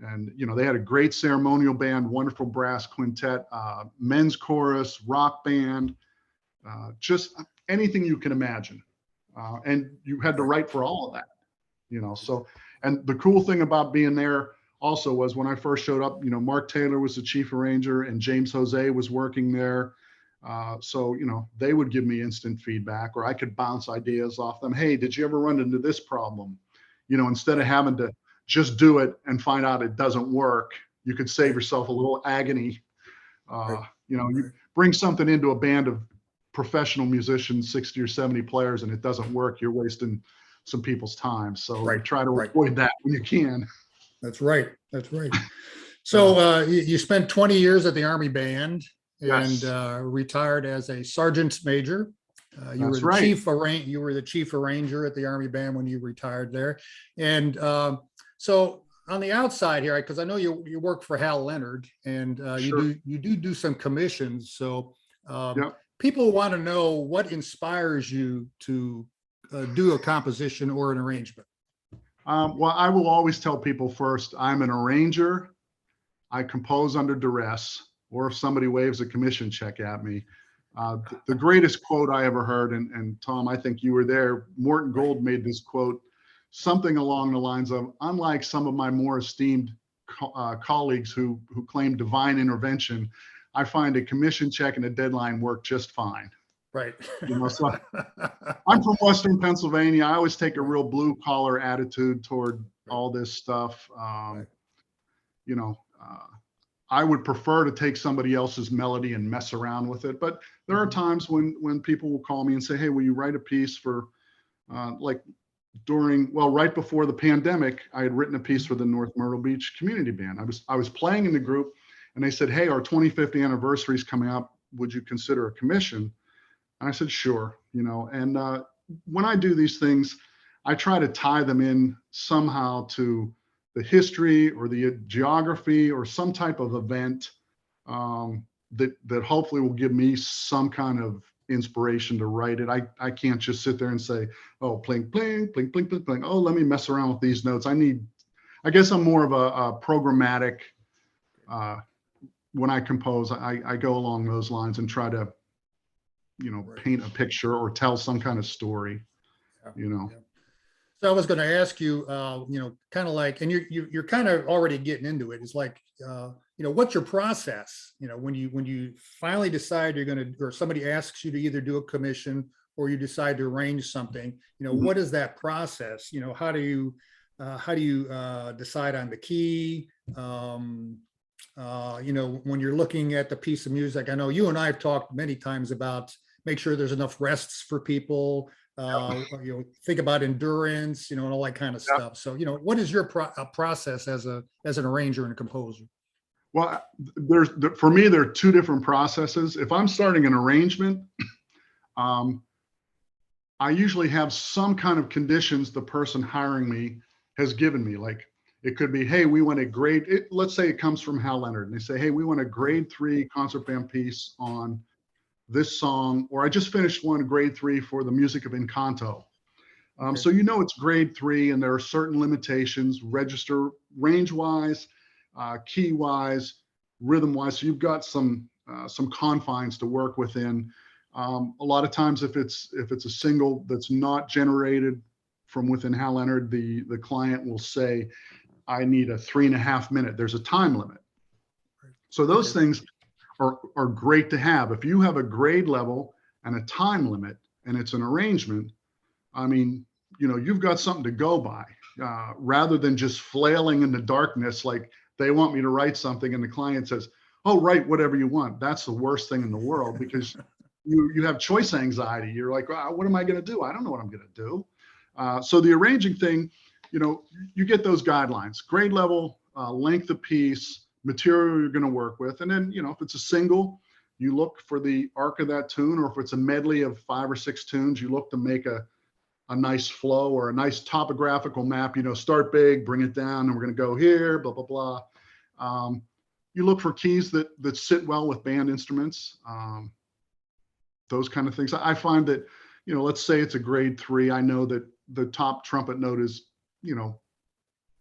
And they had a great ceremonial band, wonderful brass quintet, men's chorus, rock band. Just anything you can imagine. And you had to write for all of that, so, and the cool thing about being there also was when I first showed up, Mark Taylor was the chief arranger and James Jose was working there. So, they would give me instant feedback, or I could bounce ideas off them. Hey, did you ever run into this problem? Instead of having to just do it and find out it doesn't work, you could save yourself a little agony. You bring something into a band of professional musicians, 60 or 70 players, and it doesn't work, you're wasting some people's time. So try to avoid that when you can. That's right. That's right. So you spent 20 years at the Army Band and retired as a sergeant major. You were the chief arranger at the Army Band when you retired there. And so on the outside here, because I know you work for Hal Leonard, and you do some commissions. So people want to know what inspires you to do a composition or an arrangement. Well, I will always tell people first, I'm an arranger. I compose under duress, or if somebody waves a commission check at me. The greatest quote I ever heard, and Tom, I think you were there, Morton Gold made this quote, something along the lines of, unlike some of my more esteemed colleagues who claim divine intervention, I find a commission check and a deadline work just fine. Right. So I'm from Western Pennsylvania. I always take a real blue collar attitude toward all this stuff. You know, I would prefer to take somebody else's melody and mess around with it. But there are times when people will call me and say, hey, will you write a piece for like right before the pandemic, I had written a piece for the North Myrtle Beach Community Band. I was playing in the group and they said, hey, our 25th anniversary is coming up. Would you consider a commission? And I said, sure. And when I do these things, I try to tie them in somehow to the history or the geography or some type of event that hopefully will give me some kind of inspiration to write it. I can't just sit there and say, oh, pling, pling, pling, pling, pling, pling. Oh, let me mess around with these notes. I guess I'm more of a programmatic, when I compose, I go along those lines and try to, paint a picture or tell some kind of story, Yeah. So I was going to ask you, kind of like, and you're kind of already getting into it. It's like, what's your process? When you finally decide you're going to, or somebody asks you to either do a commission or you decide to arrange something, what is that process? How do you decide on the key? When you're looking at the piece of music, I know you and I have talked many times about make sure there's enough rests for people. Think about endurance, and all that kind of stuff. So, what is your process as an arranger and a composer? Well, for me, there are two different processes. If I'm starting an arrangement, I usually have some kind of conditions the person hiring me has given me. Like it could be, hey, we want a grade. Let's say it comes from Hal Leonard, and they say, hey, we want a grade 3 concert band piece on this song, or I just finished one grade 3 for the music of Encanto. So it's grade 3 and there are certain limitations, register range wise, key wise, rhythm wise. So you've got some confines to work within. A lot of times if it's a single that's not generated from within Hal Leonard, the client will say, I need a 3.5 minute. There's a time limit. So those things are great to have. If you have a grade level and a time limit and it's an arrangement, I mean, you've got something to go by, rather than just flailing in the darkness like they want me to write something and the client says, oh, write whatever you want. That's the worst thing in the world because you have choice anxiety. You're like, what am I going to do? I don't know what I'm going to do. So the arranging thing, you get those guidelines, grade level, length of piece, material you're going to work with. And then, if it's a single, you look for the arc of that tune, or if it's a medley of 5 or 6 tunes, you look to make a nice flow or a nice topographical map, start big, bring it down, and we're going to go here, blah, blah, blah. You look for keys that sit well with band instruments, those kind of things. I find that, let's say it's a grade 3. I know that the top trumpet note is,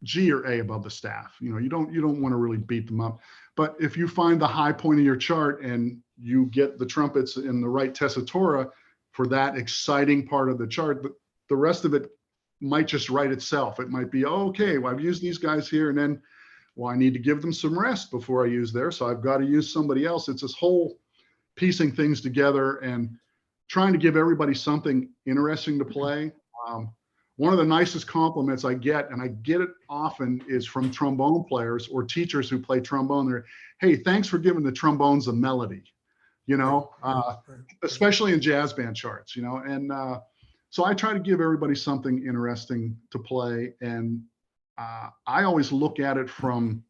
G or A above the staff. You don't want to really beat them up. But if you find the high point of your chart and you get the trumpets in the right tessitura for that exciting part of the chart, the rest of it might just write itself. It might be, okay, well, I've used these guys here, and then, well, I need to give them some rest before I use there. So I've got to use somebody else. It's this whole piecing things together and trying to give everybody something interesting to play. One of the nicest compliments I get, and I get it often, is from trombone players or teachers who play trombone. They're, hey, thanks for giving the trombones a melody, especially in jazz band charts, and so I try to give everybody something interesting to play. And I always look at it from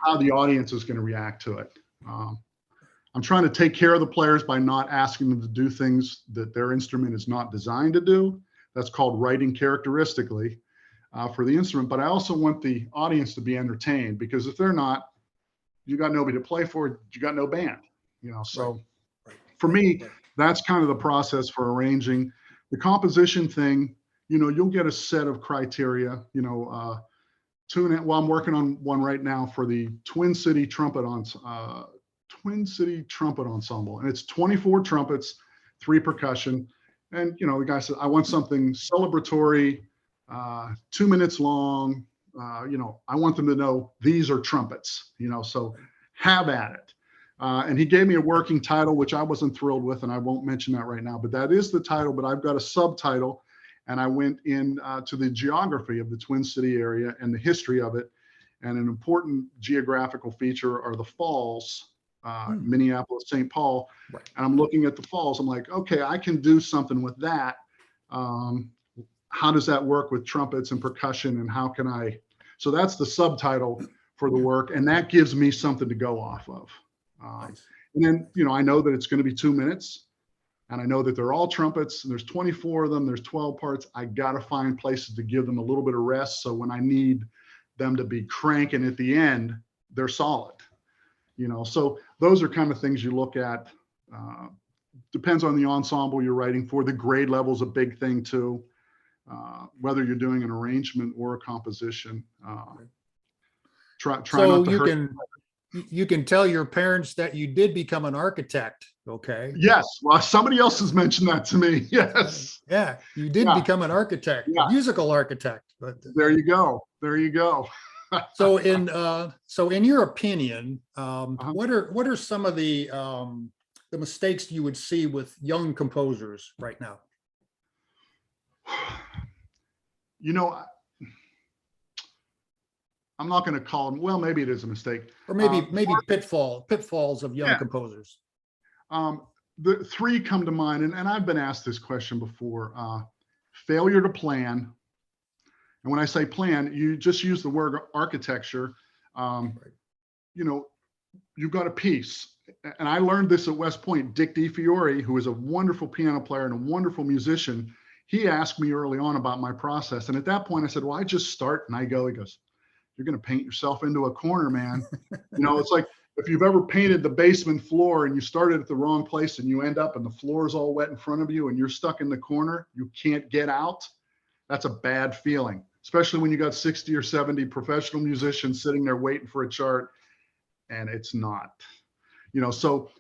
how the audience is going to react to it. I'm trying to take care of the players by not asking them to do things that their instrument is not designed to do. That's called writing characteristically for the instrument. But I also want the audience to be entertained, because if they're not, you got nobody to play for, you got no band, so for me, that's kind of the process for arranging. The composition thing, you'll get a set of criteria, tune it. Well, I'm working on one right now for the Twin City Trumpet Twin City Trumpet Ensemble, and it's 24 trumpets, 3 percussion. And, you know, the guy said, I want something celebratory, 2 minutes long. You know, I want them to know these are trumpets, you know, so have at it. And he gave me a working title, which I wasn't thrilled with, and I won't mention that right now, but that is the title. But I've got a subtitle, and I went in to the geography of the Twin City area and the history of it. And an important geographical feature are the falls, Minneapolis, St. Paul. Right. And I'm looking at the falls. I'm like, okay, I can do something with that. How does that work with trumpets and percussion, and how can I? So that's the subtitle for the work, and that gives me something to go off of. Nice. And then, you know, I know that it's going to be 2 minutes, and I know that they're all trumpets, and there's 24 of them, there's 12 parts. I got to find places to give them a little bit of rest, so when I need them to be cranking at the end, they're solid. You know, so those are kind of things you look at. Depends on the ensemble you're writing for. The grade level is a big thing too. Whether you're doing an arrangement or a composition. Try So not to hurt. you can tell your parents that you did become an architect. Okay. Yes. Well, somebody else has mentioned that to me. Yes. Yeah, you did Yeah. become an architect, Yeah. a musical architect. But There you go. There you go. so in your opinion, what are some of the mistakes you would see with young composers right now? You know, I'm not going to call them. Well, maybe it is a mistake. Or maybe pitfalls of young composers. The 3 come to mind, and I've been asked this question before. Failure to plan. And when I say plan, you just use the word architecture. You know, you've got a piece. And I learned this at West Point. Dick DiFiore, who is a wonderful piano player and a wonderful musician, he asked me early on about my process. And at that point I said, well, I just start and I go. He goes, you're going to paint yourself into a corner, man. You know, it's like if you've ever painted the basement floor and you started at the wrong place and you end up and the floor is all wet in front of you and you're stuck in the corner, you can't get out. That's a bad feeling, especially when you got 60 or 70 professional musicians sitting there waiting for a chart and it's not, you know, so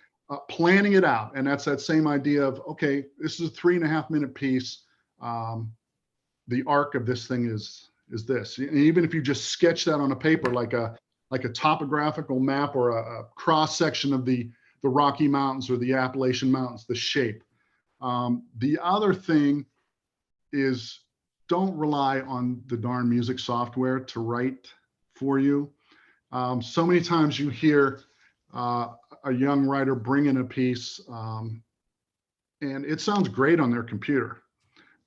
planning it out. And that's that same idea of, okay, this is a 3.5 minute piece. The arc of this thing is this. And even if you just sketch that on a paper, like a topographical map or a cross section of the Rocky Mountains or the Appalachian Mountains, the shape. The other thing is, don't rely on the darn music software to write for you. So many times you hear a young writer bring in a piece and it sounds great on their computer,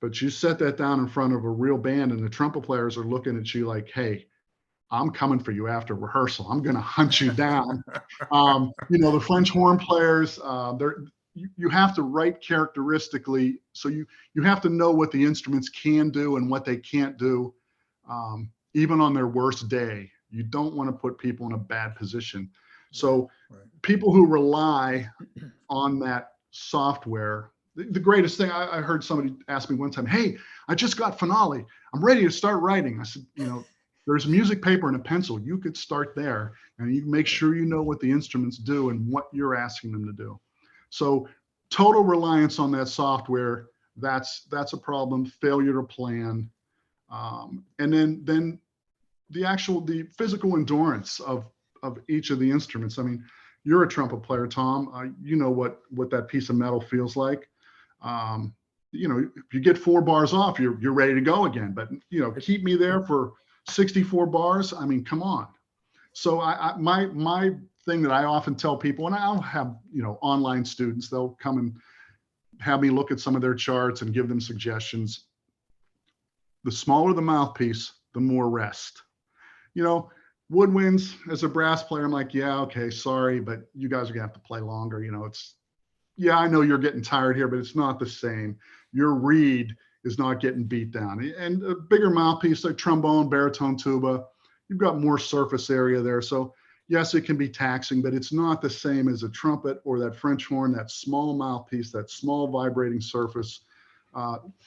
but you set that down in front of a real band and the trumpet players are looking at you like, hey, I'm coming for you after rehearsal. I'm going to hunt you down. You know, the French horn players, you have to write characteristically. So you have to know what the instruments can do and what they can't do, even on their worst day. You don't want to put people in a bad position. So people who rely on that software, the greatest thing, I heard somebody ask me one time, hey, I just got Finale. I'm ready to start writing. I said, you know, there's music paper and a pencil. You could start there and you make sure you know what the instruments do and what you're asking them to do. So total reliance on that software, that's a problem. Failure to plan. And then the physical endurance of each of the instruments. I mean, you're a trumpet player, Tom. You know what that piece of metal feels like. You know, if you get 4 bars off, you're ready to go again. But you know, keep me there for 64 bars. I mean, come on. So my thing that I often tell people, and I'll have, you know, online students, they'll come and have me look at some of their charts and give them suggestions. The smaller the mouthpiece, the more rest. You know, woodwinds, as a brass player, I'm like, yeah, okay, sorry, but you guys are gonna have to play longer. You know, yeah, I know you're getting tired here, but it's not the same. Your reed is not getting beat down. And a bigger mouthpiece like trombone, baritone, tuba, you've got more surface area there. So yes, it can be taxing, but it's not the same as a trumpet or that French horn, that small mouthpiece, that small vibrating surface.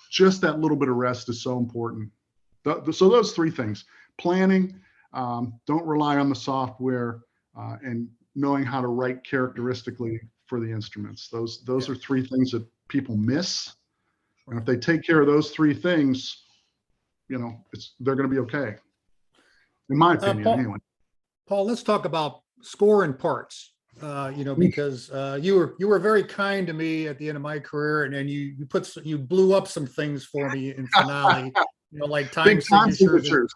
Just that little bit of rest is so important. So those 3 things: planning, don't rely on the software, and knowing how to write characteristically for the instruments. Those are three things that people miss. And if they take care of those three things, they're going to be okay. In my opinion, anyway. Paul, let's talk about score and parts. Because you were very kind to me at the end of my career, and then you blew up some things for me in finale, like time signatures,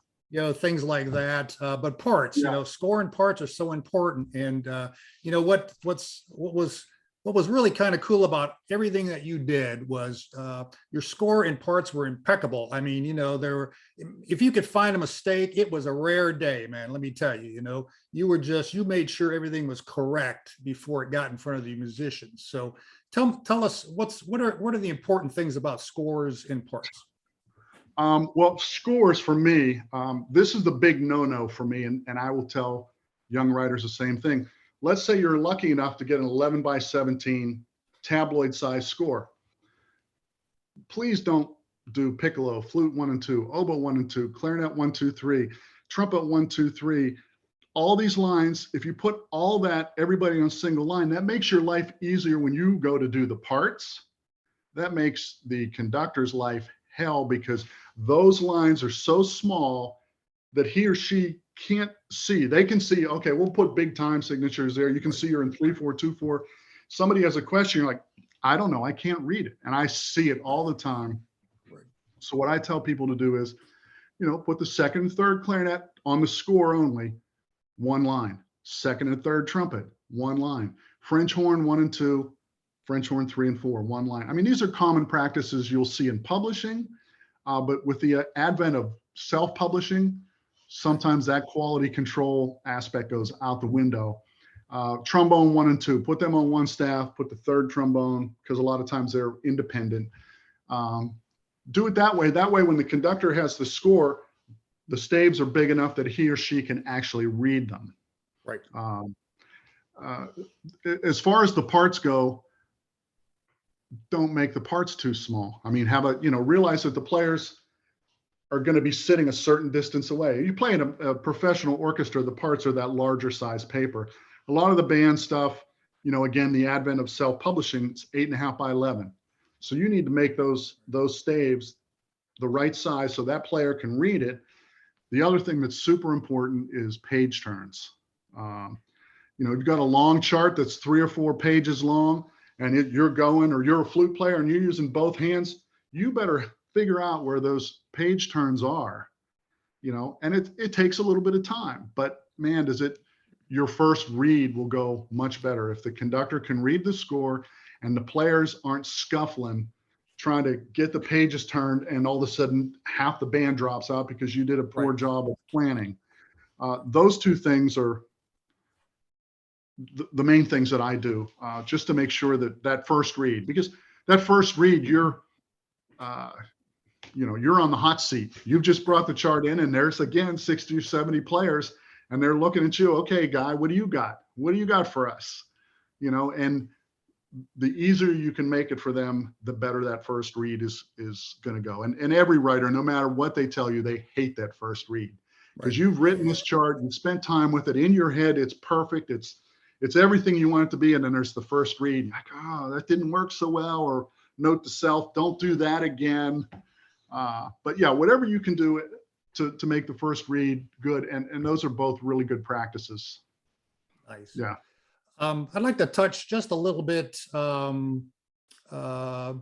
things like that. But parts, score and parts are so important. And what was really kind of cool about everything that you did was your score and parts were impeccable. I mean, if you could find a mistake, it was a rare day, man. Let me tell you, you made sure everything was correct before it got in front of the musicians. So tell us what are the important things about scores and parts? Well, scores for me, this is the big no-no for me. And I will tell young writers the same thing. Let's say you're lucky enough to get an 11 by 17 tabloid size score. Please don't do piccolo, flute 1 and 2, oboe 1 and 2, clarinet 1, 2, 3, trumpet 1, 2, 3. All these lines, if you put all that, everybody on a single line, that makes your life easier when you go to do the parts. That makes the conductor's life hell, because those lines are so small that he or she can't see. They can see, okay, we'll put big time signatures there. You can see you're in 3/4, 2/4. Somebody has a question, you're like, I don't know, I can't read it. And I see it all the time. Right. So what I tell people to do is, put the second and third clarinet on the score only, one line. Second and third trumpet, one line. French horn 1 and 2, French horn 3 and 4, one line. I mean, these are common practices you'll see in publishing, but with the advent of self-publishing, sometimes that quality control aspect goes out the window. Trombone 1 and 2, put them on one staff, put the third trombone, because a lot of times they're independent. Do it that way. That way, when the conductor has the score, the staves are big enough that he or she can actually read them. Right. As far as the parts go, don't make the parts too small. I mean, realize that the players are going to be sitting a certain distance away. You play in a professional orchestra, the parts are that larger size paper. A lot of the band stuff, again, the advent of self-publishing, it's 8.5 by 11. So you need to make those staves the right size so that player can read it. The other thing that's super important is page turns. You've got a long chart that's 3 or 4 pages long, and you're a flute player and you're using both hands, you better figure out where those page turns are, and it takes a little bit of time, but man, your first read will go much better if the conductor can read the score and the players aren't scuffling, trying to get the pages turned, and all of a sudden half the band drops out because you did a poor job of planning. Those two things are the main things that I do, just to make sure that first read, because that first read, you're on the hot seat. You've just brought the chart in, and there's again 60 or 70 players, and they're looking at you. Okay, guy, what do you got? What do you got for us? And the easier you can make it for them, the better that first read is going to go. And every writer, no matter what they tell you, they hate that first read, because you've written this chart, you've spent time with it in your head. It's perfect. It's everything you want it to be. And then there's the first read. Like, oh, that didn't work so well. Or note to self, don't do that again. But yeah, whatever you can do to make the first read good. And those are both really good practices. Nice. Yeah. I'd like to touch just a little bit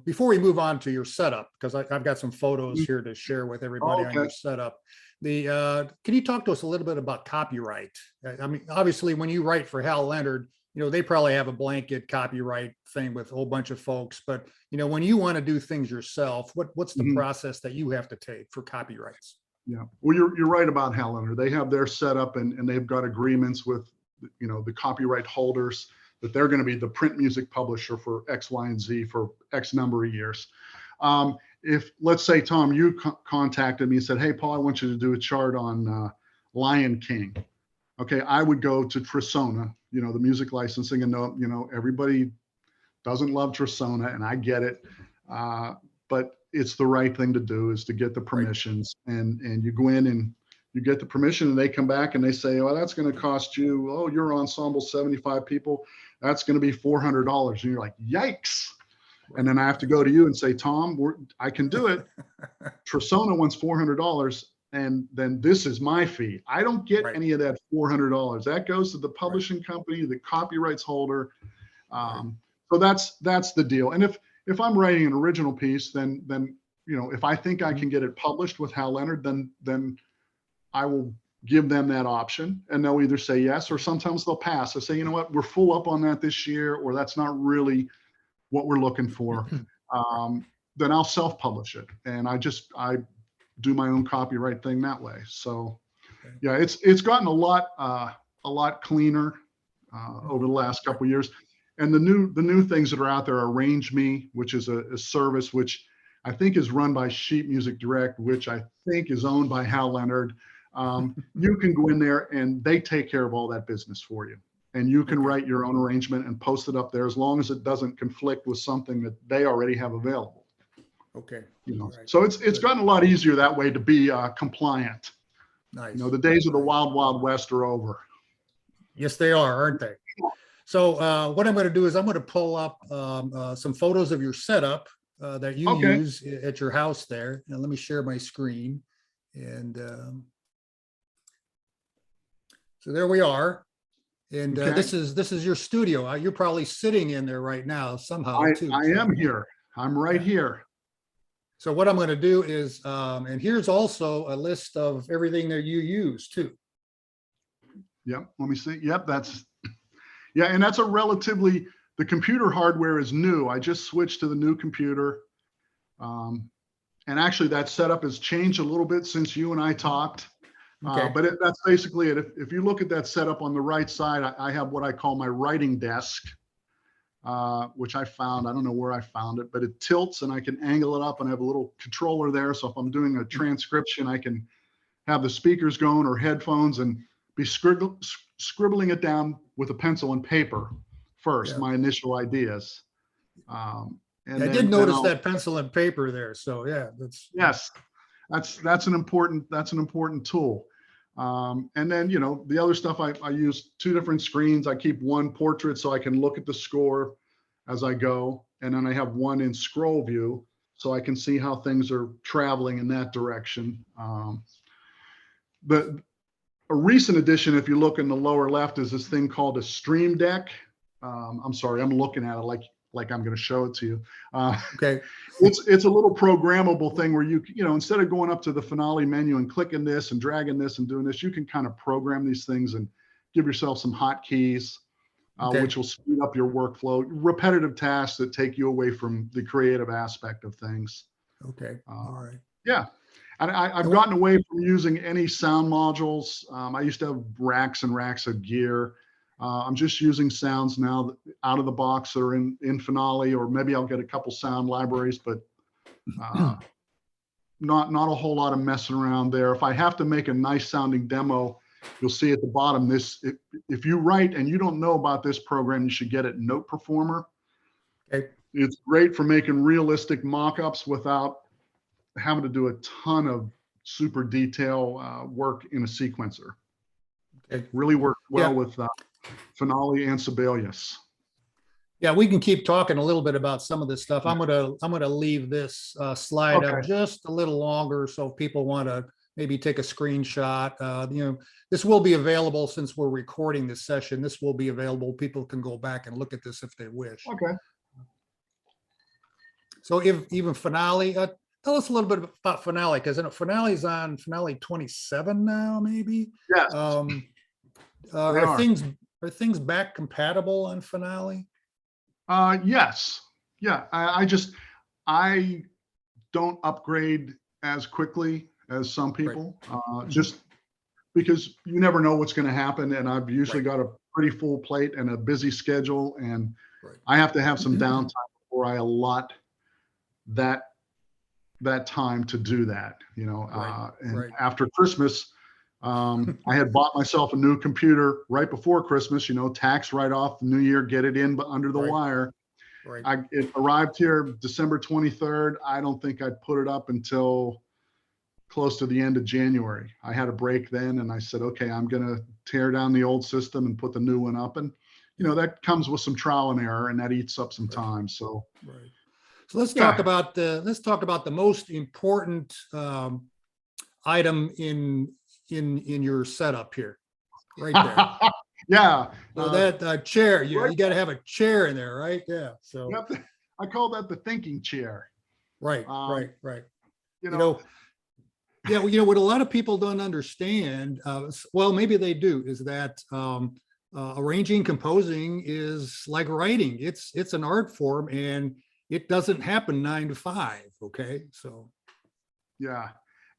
before we move on to your setup, because I've got some photos here to share with everybody on your setup. Can you talk to us a little bit about copyright? I mean, obviously, when you write for Hal Leonard, they probably have a blanket copyright thing with a whole bunch of folks. But when you want to do things yourself, what's the process that you have to take for copyrights? Yeah, well, you're right about Hal Leonard. They have their setup, and they've got agreements with the copyright holders that they're going to be the print music publisher for X, Y, and Z for X number of years. If, let's say, Tom, you contacted me and said, hey, Paul, I want you to do a chart on Lion King. Okay, I would go to Trisona, the music licensing, and everybody doesn't love Trisona, and I get it. But it's the right thing to do, is to get the permissions, and you go in and you get the permission and they come back and they say, well, that's going to cost you, oh, your ensemble, 75 people. That's going to be $400. And you're like, yikes. And then I have to go to you and say, Tom, I can do it. Trisona wants $400. And then this is my fee. I don't get any of that $400. That goes to the publishing company, the copyrights holder. So that's the deal. And if I'm writing an original piece, then if I think I can get it published with Hal Leonard, then I will give them that option, and they'll either say yes, or sometimes they'll pass. I say, you know what, we're full up on that this year, or that's not really what we're looking for. Then I'll self-publish it, and I do my own copyright thing that way. So yeah, it's gotten a lot cleaner over the last couple of years. And the new things that are out there are Arrange Me, which is a service which I think is run by Sheet Music Direct, which I think is owned by Hal Leonard. You can go in there and they take care of all that business for you. And you can write your own arrangement and post it up there as long as it doesn't conflict with something that they already have available. Okay. So it's gotten a lot easier that way to be compliant. Nice. The days of the wild, wild west are over. Yes, they are, aren't they? So what I'm going to do is I'm going to pull up some photos of your setup that you use at your house there. And let me share my screen. And so there we are. And this is your studio. You're probably sitting in there right now somehow too. I am here. I'm right here. So what I'm going to do is, and here's also a list of everything that you use too. Yep. Let me see. Yep. And that's the computer hardware is new. I just switched to the new computer. And actually that setup has changed a little bit since you and I talked. But that's basically it. If you look at that setup on the right side, I have what I call my writing desk, which I found. I don't know where I found it, but it tilts and I can angle it up, and I have a little controller there. So if I'm doing a transcription, I can have the speakers going or headphones and be scribbling it down with a pencil and paper first, my initial ideas. And I did notice that pencil and paper there. So yeah, that's an important tool. And then, the other stuff, I use two different screens. I keep one portrait so I can look at the score as I go. And then I have one in scroll view so I can see how things are traveling in that direction. But a recent addition, if you look in the lower left, is this thing called a Stream Deck. I'm sorry, I'm looking at it like I'm going to show it to you. It's a little programmable thing where you instead of going up to the Finale menu and clicking this and dragging this and doing this, you can kind of program these things and give yourself some hotkeys, which will speed up your workflow. Repetitive tasks that take you away from the creative aspect of things. All right. Yeah. And I've gotten away from using any sound modules. I used to have racks and racks of gear. I'm just using sounds now out of the box that are in Finale, or maybe I'll get a couple sound libraries, but not a whole lot of messing around there. If I have to make a nice sounding demo, you'll see at the bottom if you write and you don't know about this program, you should get it, Note Performer. It's great for making realistic mock-ups without having to do a ton of super detail work in a sequencer. It really works well with Finale and Sibelius. Yeah, we can keep talking a little bit about some of this stuff. I'm gonna leave this slide up just a little longer, so if people want to maybe take a screenshot. This will be available since we're recording this session. This will be available. People can go back and look at this if they wish. So even Finale, tell us a little bit about Finale, because Finale's on Finale 27 now, maybe. Yes. Are things back compatible on Finale? Yes. Yeah. I don't upgrade as quickly as some people, just because you never know what's going to happen. And I've usually got a pretty full plate and a busy schedule, and I have to have some downtime before I allot that time to do that, after Christmas, I had bought myself a new computer right before Christmas, tax write-off, New Year, get it in, but under the wire. It arrived here December 23rd. I don't think I'd put it up until close to the end of January. I had a break then, and I said, okay, I'm going to tear down the old system and put the new one up. And, that comes with some trial and error, and that eats up some time. So, Right. So let's talk about the most important item in your setup here, right there. Yeah. So that chair, you got to have a chair in there, right? Yeah. So I call that the thinking chair. right. Yeah, What a lot of people don't understand, well, maybe they do, is that arranging, composing is like writing. It's an art form, and it doesn't happen 9 to 5. Okay, so yeah,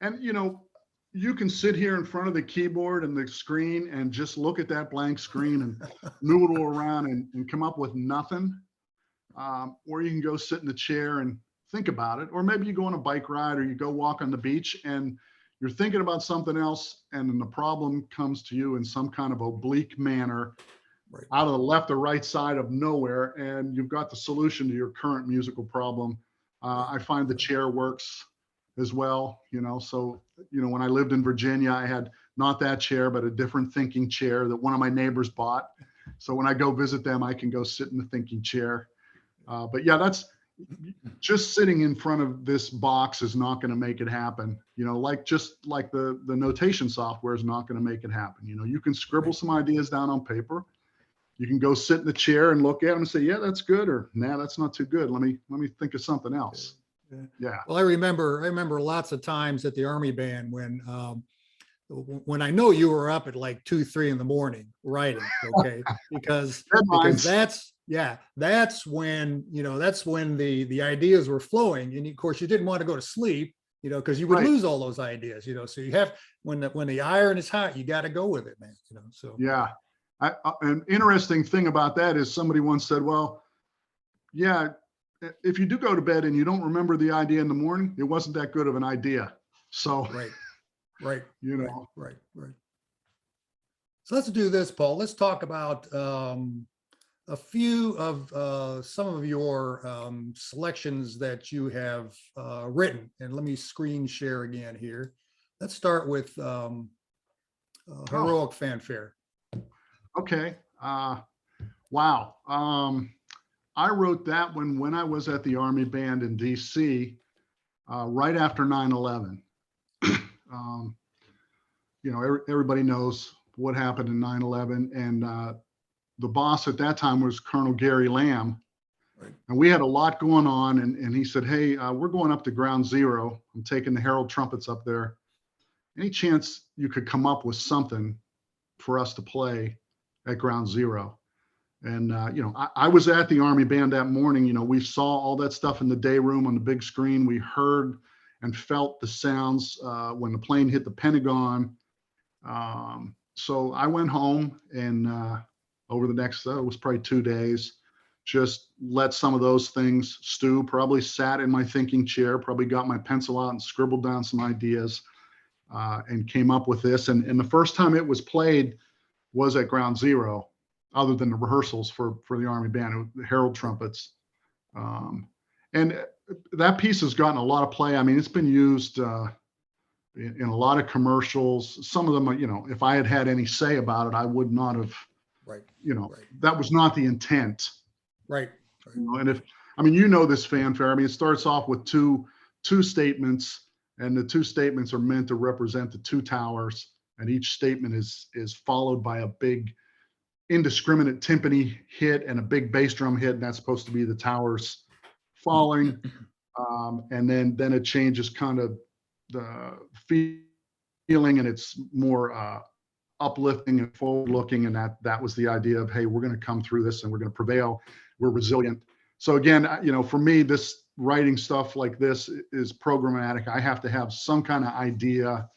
and you can sit here in front of the keyboard and the screen and just look at that blank screen and noodle around and come up with nothing, or you can go sit in the chair and think about it, or maybe you go on a bike ride or you go walk on the beach and you're thinking about something else, and then the problem comes to you in some kind of oblique manner, right, out of the left or right side of nowhere, and you've got the solution to your current musical problem. I find the chair works as well, so, when I lived in Virginia, I had not that chair, but a different thinking chair that one of my neighbors bought. So when I go visit them, I can go sit in the thinking chair. But yeah, that's just sitting in front of this box is not going to make it happen. Just like the notation software is not going to make it happen. You can scribble some ideas down on paper. You can go sit in the chair and look at them and say, yeah, that's good, or nah, that's not too good. Let me think of something else. Yeah. Well, I remember lots of times at the Army Band when I know you were up at like 2, 3 in the morning writing, okay, because that's when the ideas were flowing, and of course you didn't want to go to sleep, because you would lose all those ideas, so you have, when the iron is hot, you got to go with it, man, so yeah. An interesting thing about that is somebody once said, well, yeah, if you do go to bed and you don't remember the idea in the morning, it wasn't that good of an idea. So right. Right. So let's do this, Paul. Let's talk about a few of some of your selections that you have written. And let me screen share again here. Let's start with Heroic Fanfare. Okay. Wow. I wrote that one when I was at the Army Band in DC, right after 9/11. Everybody knows what happened in 9/11, and the boss at that time was Colonel Gary Lamb. Right. And we had a lot going on, and he said, hey, we're going up to ground zero. I'm taking the Herald trumpets up there. Any chance you could come up with something for us to play at ground zero? And, I was at the Army Band that morning. We saw all that stuff in the day room on the big screen. We heard and felt the sounds when the plane hit the Pentagon. So I went home, and over the next, it was probably 2 days, just let some of those things stew, probably sat in my thinking chair, probably got my pencil out and scribbled down some ideas, and came up with this. And the first time it was played was at ground zero, other than the rehearsals for the Army Band, the Herald trumpets. And that piece has gotten a lot of play. I mean, it's been used in a lot of commercials. Some of them, if I had had any say about it, I would not have, that was not the intent. Right. And this fanfare, it starts off with two statements, and the two statements are meant to represent the two towers. And each statement is followed by a big indiscriminate timpani hit and a big bass drum hit, and that's supposed to be the towers falling. And then it changes kind of the feeling, and it's more uplifting and forward looking. And that was the idea of, hey, we're going to come through this and we're going to prevail. We're resilient. So again, for me, this writing stuff like this is programmatic. I have to have some kind of idea,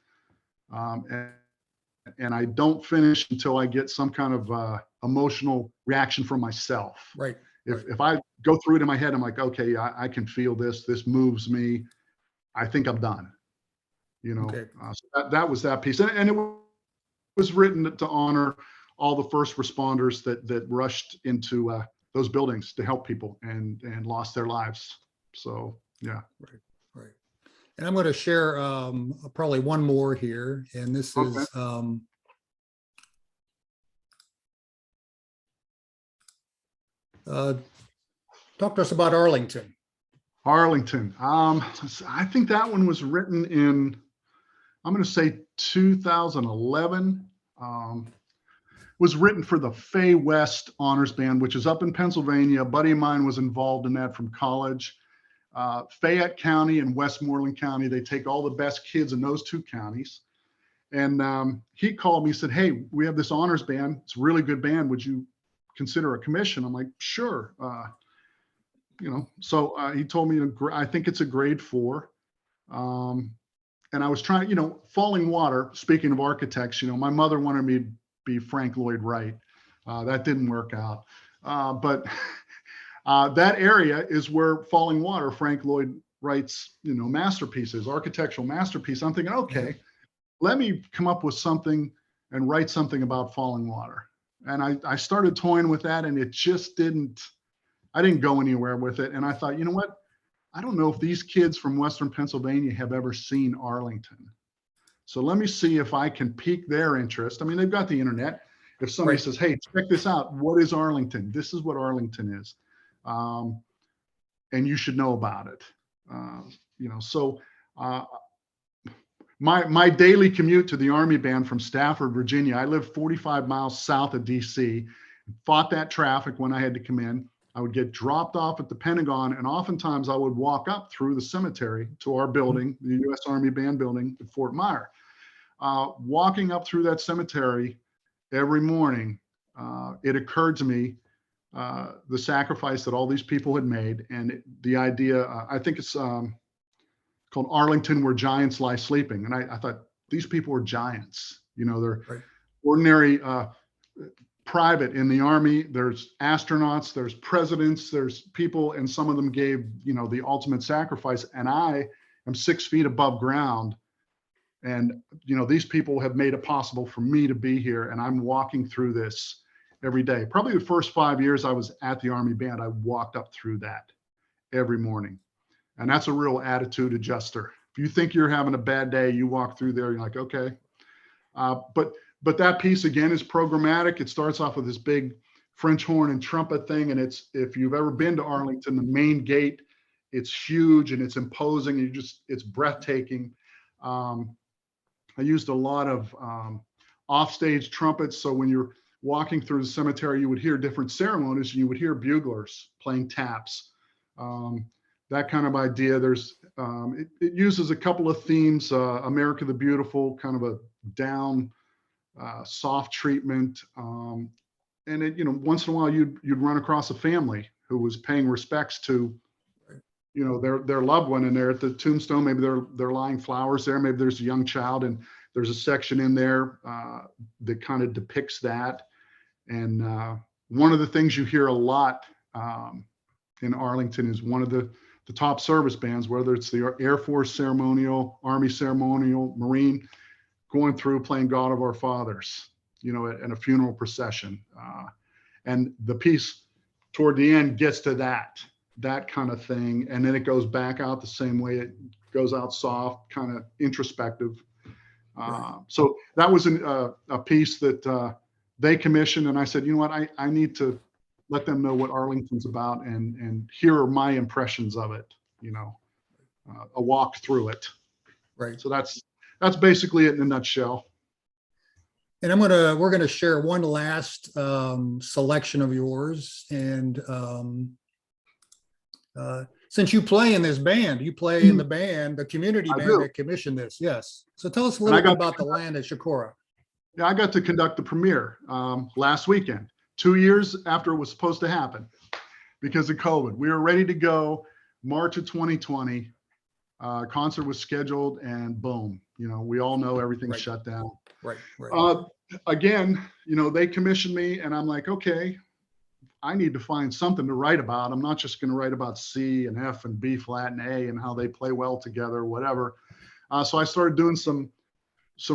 and I don't finish until I get some kind of emotional reaction from myself. Right. If I go through it in my head, I'm like, okay, I can feel this. This moves me. I think I'm done. Okay. So that was that piece, and it was written to honor all the first responders that rushed into those buildings to help people and lost their lives. So yeah. Right. And I'm going to share probably one more here, and this Okay. is talk to us about Arlington. Arlington. I think that one was written in, I'm going to say 2011. Was written for the Fay West Honors Band, which is up in Pennsylvania. A buddy of mine was involved in that from college. Fayette County and Westmoreland County, they take all the best kids in those two counties. And he called me, said, hey, we have this honors band. It's a really good band. Would you consider a commission? I'm like, sure. So he told me, I think it's a grade 4. And I was trying, Falling Water, speaking of architects, my mother wanted me to be Frank Lloyd Wright. That didn't work out. But that area is where Falling Water, Frank Lloyd Wright's, masterpieces, architectural masterpiece. I'm thinking, okay, let me come up with something and write something about Falling Water. And I started toying with that, and it just I didn't go anywhere with it. And I thought, you know what? I don't know if these kids from Western Pennsylvania have ever seen Arlington. So let me see if I can pique their interest. I mean, they've got the internet. If somebody says, hey, check this out. What is Arlington? This is what Arlington is. And you should know about it. My daily commute to the Army Band from Stafford, Virginia, I live 45 miles south of DC, fought that traffic when I had to come in. I would get dropped off at the Pentagon, and oftentimes I would walk up through the cemetery to our building, the U.S. Army Band building at Fort Myer. Walking up through that cemetery every morning, it occurred to me the sacrifice that all these people had made, and the idea, I think it's called Arlington, Where Giants Lie Sleeping. And I thought, these people are giants. They're ordinary private in the Army. There's astronauts, there's presidents, there's people, and some of them gave, the ultimate sacrifice. And I am 6 feet above ground. And, these people have made it possible for me to be here. And I'm walking through this every day. Probably the first 5 years I was at the Army Band, I walked up through that every morning. And that's a real attitude adjuster. If you think you're having a bad day, you walk through there, you're like, okay. But that piece, again, is programmatic. It starts off with this big French horn and trumpet thing. And if you've ever been to Arlington, the main gate, it's huge and it's imposing. It's breathtaking. I used a lot of offstage trumpets. So when you're walking through the cemetery, you would hear different ceremonies, and you would hear buglers playing taps. That kind of idea. There's it uses a couple of themes. America the Beautiful, kind of a down, soft treatment, and it, once in a while you'd run across a family who was paying respects to, their loved one, and they're at the tombstone. Maybe they're lying flowers there. Maybe there's a young child, and there's a section in there that kind of depicts that. And one of the things you hear a lot in Arlington is one of the top service bands, whether it's the Air Force ceremonial, Army ceremonial, Marine, going through playing God of Our Fathers, in a funeral procession. And the piece toward the end gets to that kind of thing. And then it goes back out the same way. It goes out soft, kind of introspective. So that was a piece that they commissioned. And I said, you know what, I need to let them know what Arlington's about, and here are my impressions of it, a walk through it. Right. So that's basically it in a nutshell. And we're gonna share one last selection of yours. And since you play in this band, you play in the band, the community I band do. that commissioned this. Yes. So tell us a little bit about the land at Shakora. Yeah, I got to conduct the premiere last weekend, 2 years after it was supposed to happen because of COVID. We were ready to go March of 2020. Concert was scheduled, and boom, we all know everything shut down. Right. Again, they commissioned me, and I'm like, okay, I need to find something to write about. I'm not just going to write about C and F and B flat and A and how they play well together, whatever. So I started doing some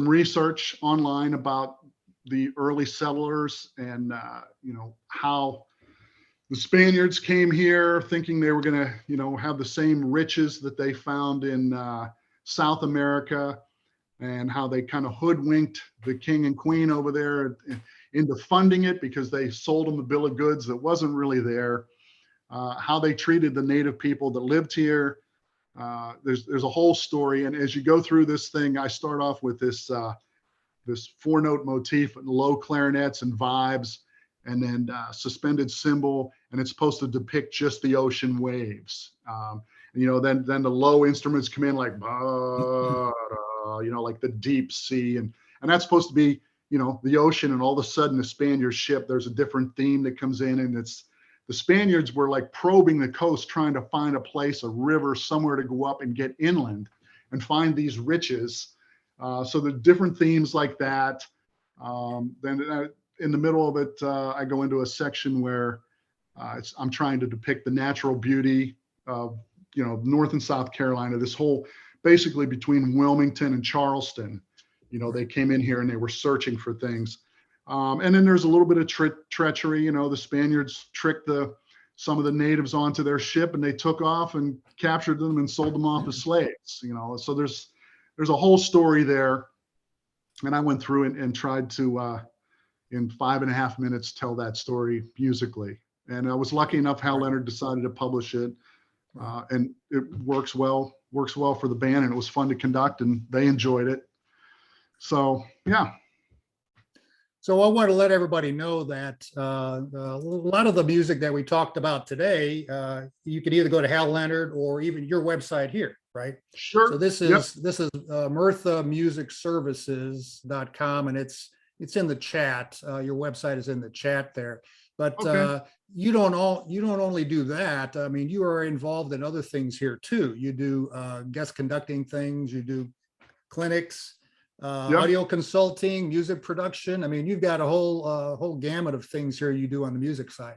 research online about the early settlers and, how the Spaniards came here thinking they were going to, have the same riches that they found in South America and how they kind of hoodwinked the king and queen over there into funding it because they sold them a bill of goods that wasn't really there. How they treated the native people that lived here. There's a whole story, and as you go through this thing, I start off with this 4-note motif and low clarinets and vibes, and then suspended cymbal, and it's supposed to depict just the ocean waves. Then the low instruments come in like, like the deep sea, and that's supposed to be, the ocean, and all of a sudden the Spaniard ship, there's a different theme that comes in, and it's the Spaniards were like probing the coast, trying to find a place, a river, somewhere to go up and get inland and find these riches. So the different themes like that. Then in the middle of it, I go into a section where I'm trying to depict the natural beauty of, North and South Carolina, this whole, basically between Wilmington and Charleston. They came in here and they were searching for things. And then there's a little bit of treachery. The Spaniards tricked some of the natives onto their ship, and they took off and captured them and sold them off as slaves. So there's a whole story there. And I went through it and tried to, in 5.5 minutes, tell that story musically. And I was lucky enough, Hal Leonard decided to publish it. And it works well for the band, and it was fun to conduct, and they enjoyed it. So, yeah. So I want to let everybody know that a lot of the music that we talked about today, you can either go to Hal Leonard or even your website here, right? Sure. So this is murthamusicservices.com, and it's in the chat. Your website is in the chat there. But Okay. you don't only do that. I mean, you are involved in other things here too. You do guest conducting things. You do clinics. Audio consulting, music production. I mean, you've got a whole gamut of things here you do on the music side.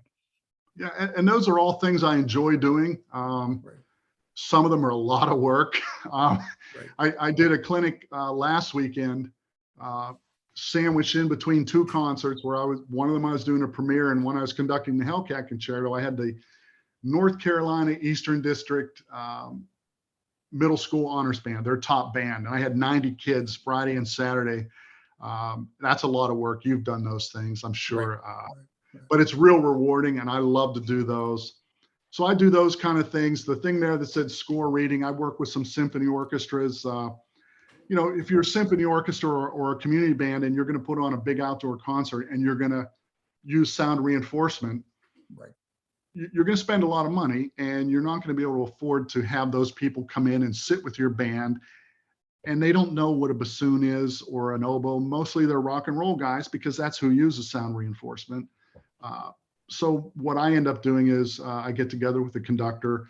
Yeah, and those are all things I enjoy doing. Some of them are a lot of work. I did a clinic last weekend, sandwiched in between 2 concerts where one of them I was doing a premiere, and one I was conducting the Hellcat Concerto. I had the North Carolina Eastern District Middle School Honors Band, their top band. And I had 90 kids Friday and Saturday. That's a lot of work. You've done those things, I'm sure. Right. But it's real rewarding, and I love to do those. So I do those kind of things. The thing there that said score reading, I work with some symphony orchestras. If you're a symphony orchestra or a community band and you're going to put on a big outdoor concert and you're going to use sound reinforcement, right, you're going to spend a lot of money, and you're not going to be able to afford to have those people come in and sit with your band, and they don't know what a bassoon is or an oboe. Mostly they're rock and roll guys because that's who uses sound reinforcement. So what I end up doing is I get together with the conductor.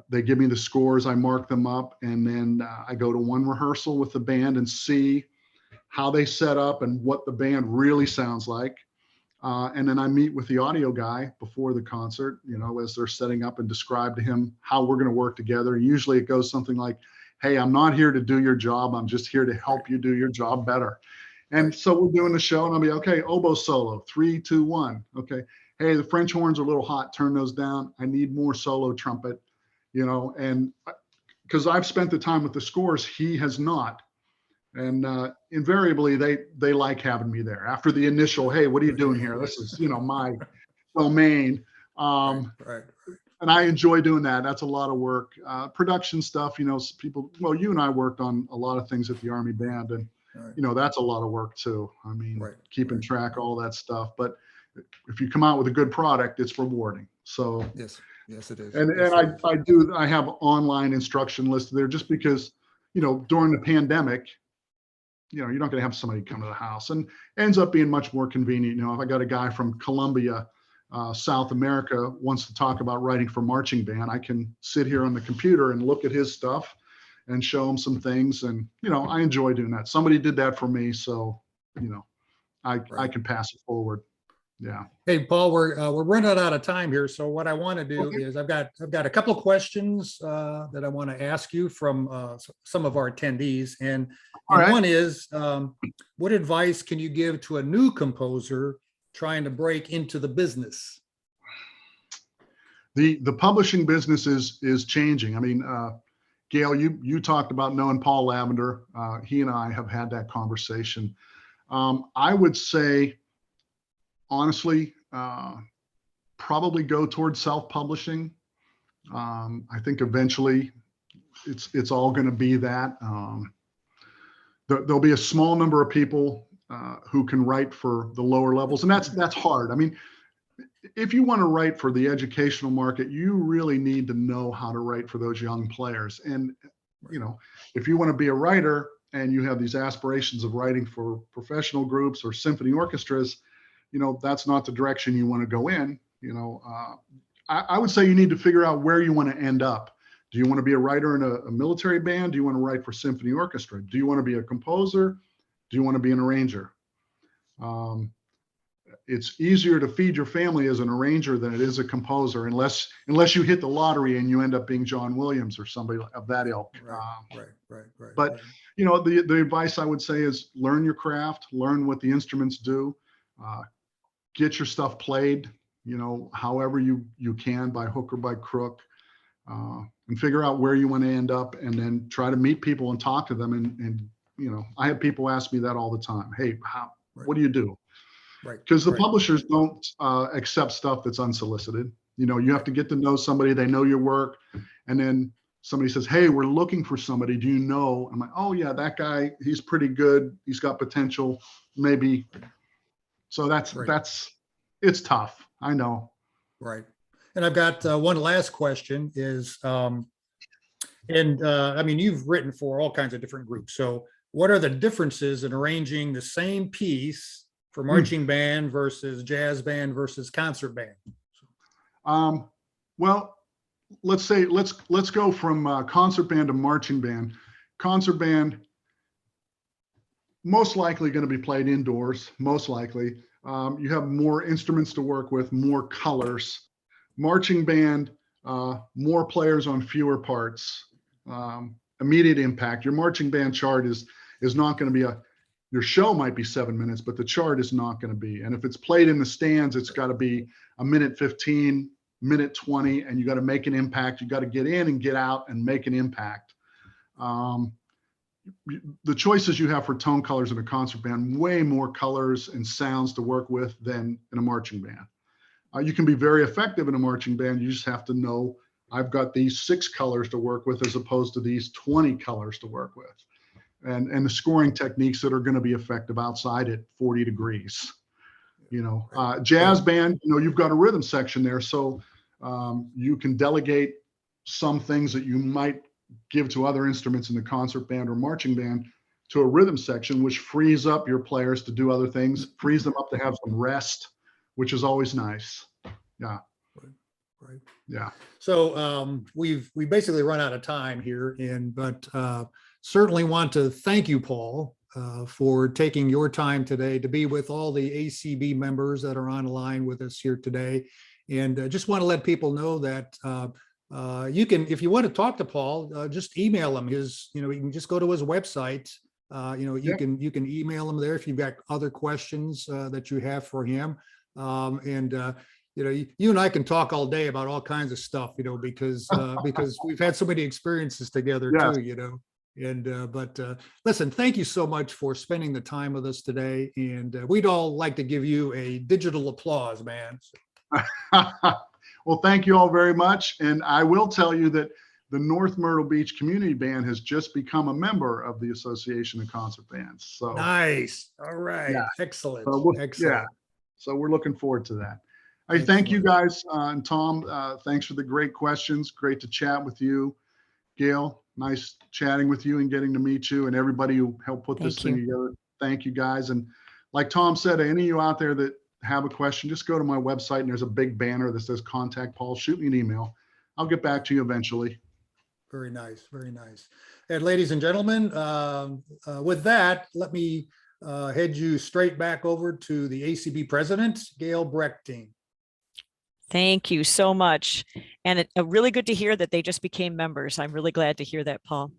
They give me the scores, I mark them up, and then I go to one rehearsal with the band and see how they set up and what the band really sounds like. And then I meet with the audio guy before the concert, as they're setting up, and describe to him how we're going to work together. Usually it goes something like, hey, I'm not here to do your job. I'm just here to help you do your job better. And so we're doing the show, and I'll be, okay, oboe solo, 3, 2, 1. Okay. Hey, the French horns are a little hot. Turn those down. I need more solo trumpet, and because I've spent the time with the scores, he has not. And invariably, they like having me there after the initial, hey, what are you doing here? This is, my domain. right. And I enjoy doing that. That's a lot of work. Production stuff, people, well, you and I worked on a lot of things at the Army Band, and, that's a lot of work too. I mean, keeping track, all that stuff. But if you come out with a good product, it's rewarding. So yes, it is. And I have online instruction listed there just because, during the pandemic, you're not going to have somebody come to the house, and ends up being much more convenient. If I got a guy from Colombia, South America, wants to talk about writing for marching band, I can sit here on the computer and look at his stuff and show him some things. And, I enjoy doing that. Somebody did that for me. So, I can pass it forward. Yeah. Hey, Paul, we're running out of time here. So what I want to do is I've got a couple of questions that I want to ask you from some of our attendees. And one is, what advice can you give to a new composer trying to break into the business? The publishing business is changing. I mean, Gail, you talked about knowing Paul Lavender. He and I have had that conversation. I would say, honestly, probably go towards self-publishing. I think eventually it's all going to be that. There'll be a small number of people who can write for the lower levels, and that's hard. I mean, if you want to write for the educational market, you really need to know how to write for those young players. And, you know, if you want to be a writer and you have these aspirations of writing for professional groups or symphony orchestras, you know, that's not the direction you want to go in. You know, I would say you need to figure out where you want to end up. Do you want to be a writer in a military band? Do you want to write for symphony orchestra? Do you want to be a composer? Do you want to be an arranger? It's easier to feed your family as an arranger than it is a composer, unless you hit the lottery and you end up being John Williams or somebody of that ilk. Right. But you know, the advice I would say is learn your craft, learn what the instruments do, get your stuff played, you know, however you can, by hook or by crook, and figure out where you want to end up, and then try to meet people and talk to them. And you know, I have people ask me that all the time. Hey, what do you do? Right. Because the publishers don't accept stuff that's unsolicited. You know, you have to get to know somebody, they know your work, and then somebody says, hey, we're looking for somebody. Do you know? I'm like, oh yeah, that guy, he's pretty good. He's got potential, maybe. So that's it's tough. I know. Right. And I've got one last question is, I mean, you've written for all kinds of different groups. So what are the differences in arranging the same piece for marching band versus jazz band versus concert band? Well, let's go from concert band to marching band. Concert band, most likely going to be played indoors, most likely. You have more instruments to work with, more colors. Marching band, more players on fewer parts, immediate impact. Your marching band chart is not going to be your show might be 7 minutes, but the chart is not going to be. And if it's played in the stands, it's got to be a minute 15, minute 20, and you got to make an impact. You got to get in and get out and make an impact. The choices you have for tone colors in a concert band, way more colors and sounds to work with than in a marching band. You can be very effective in a marching band. You just have to know, I've got these 6 colors to work with as opposed to these 20 colors to work with. And the scoring techniques that are going to be effective outside at 40 degrees. You know, jazz band, you know, you've got a rhythm section there. So you can delegate some things that you might give to other instruments in the concert band or marching band to a rhythm section, which frees up your players to do other things, frees them up to have some rest, which is always nice. Yeah. Right. Yeah. So we basically run out of time here, but certainly want to thank you, Paul, for taking your time today to be with all the ACB members that are on the line with us here today. And just want to let people know that you can, if you want to talk to Paul, just email him. You can just go to his website. You can email him there if you've got other questions that you have for him. You and I can talk all day about all kinds of stuff, because we've had so many experiences together too, But listen, thank you so much for spending the time with us today. And we'd all like to give you a digital applause, man. Well, thank you all very much. And I will tell you that the North Myrtle Beach Community Band has just become a member of the Association of Concert Bands. So nice. All right. Yeah. Excellent. Excellent. Yeah. So we're looking forward to that. I thank you guys. And Tom, thanks for the great questions. Great to chat with you. Gail, nice chatting with you and getting to meet you, and everybody who helped put this thing together. Thank you guys. And like Tom said, any of you out there that have a question, just go to my website and there's a big banner that says contact Paul. Shoot me an email. I'll get back to you eventually. Very nice. Very nice. And ladies and gentlemen, with that, let me head you straight back over to the ACB president, Gail Brechting. Thank you so much. And it's really good to hear that they just became members. I'm really glad to hear that, Paul.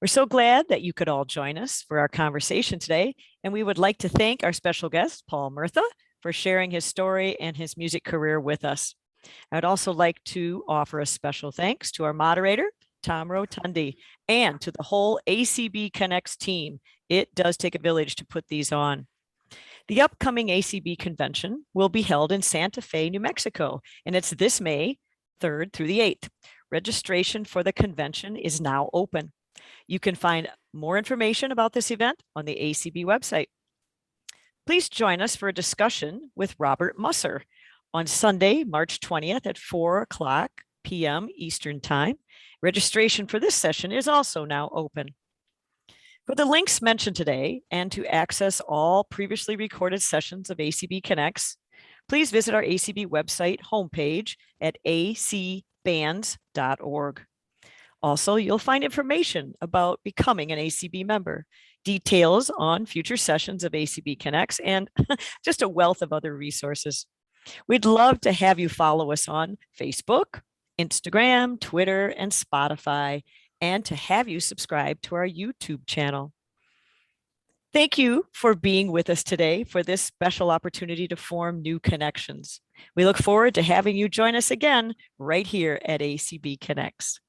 We're so glad that you could all join us for our conversation today. And we would like to thank our special guest, Paul Murtha, for sharing his story and his music career with us. I'd also like to offer a special thanks to our moderator, Tom Rotondi, and to the whole ACB Connects team. It does take a village to put these on. The upcoming ACB convention will be held in Santa Fe, New Mexico, and it's this May 3rd through the 8th. Registration for the convention is now open. You can find more information about this event on the ACB website. Please join us for a discussion with Robert Musser on Sunday, March 20th at 4:00 p.m. Eastern Time. Registration for this session is also now open. For the links mentioned today and to access all previously recorded sessions of ACB Connects, please visit our ACB website homepage at acbands.org. Also, you'll find information about becoming an ACB member, details on future sessions of ACB Connects, and just a wealth of other resources. We'd love to have you follow us on Facebook, Instagram, Twitter, and Spotify, and to have you subscribe to our YouTube channel. Thank you for being with us today for this special opportunity to form new connections. We look forward to having you join us again right here at ACB Connects.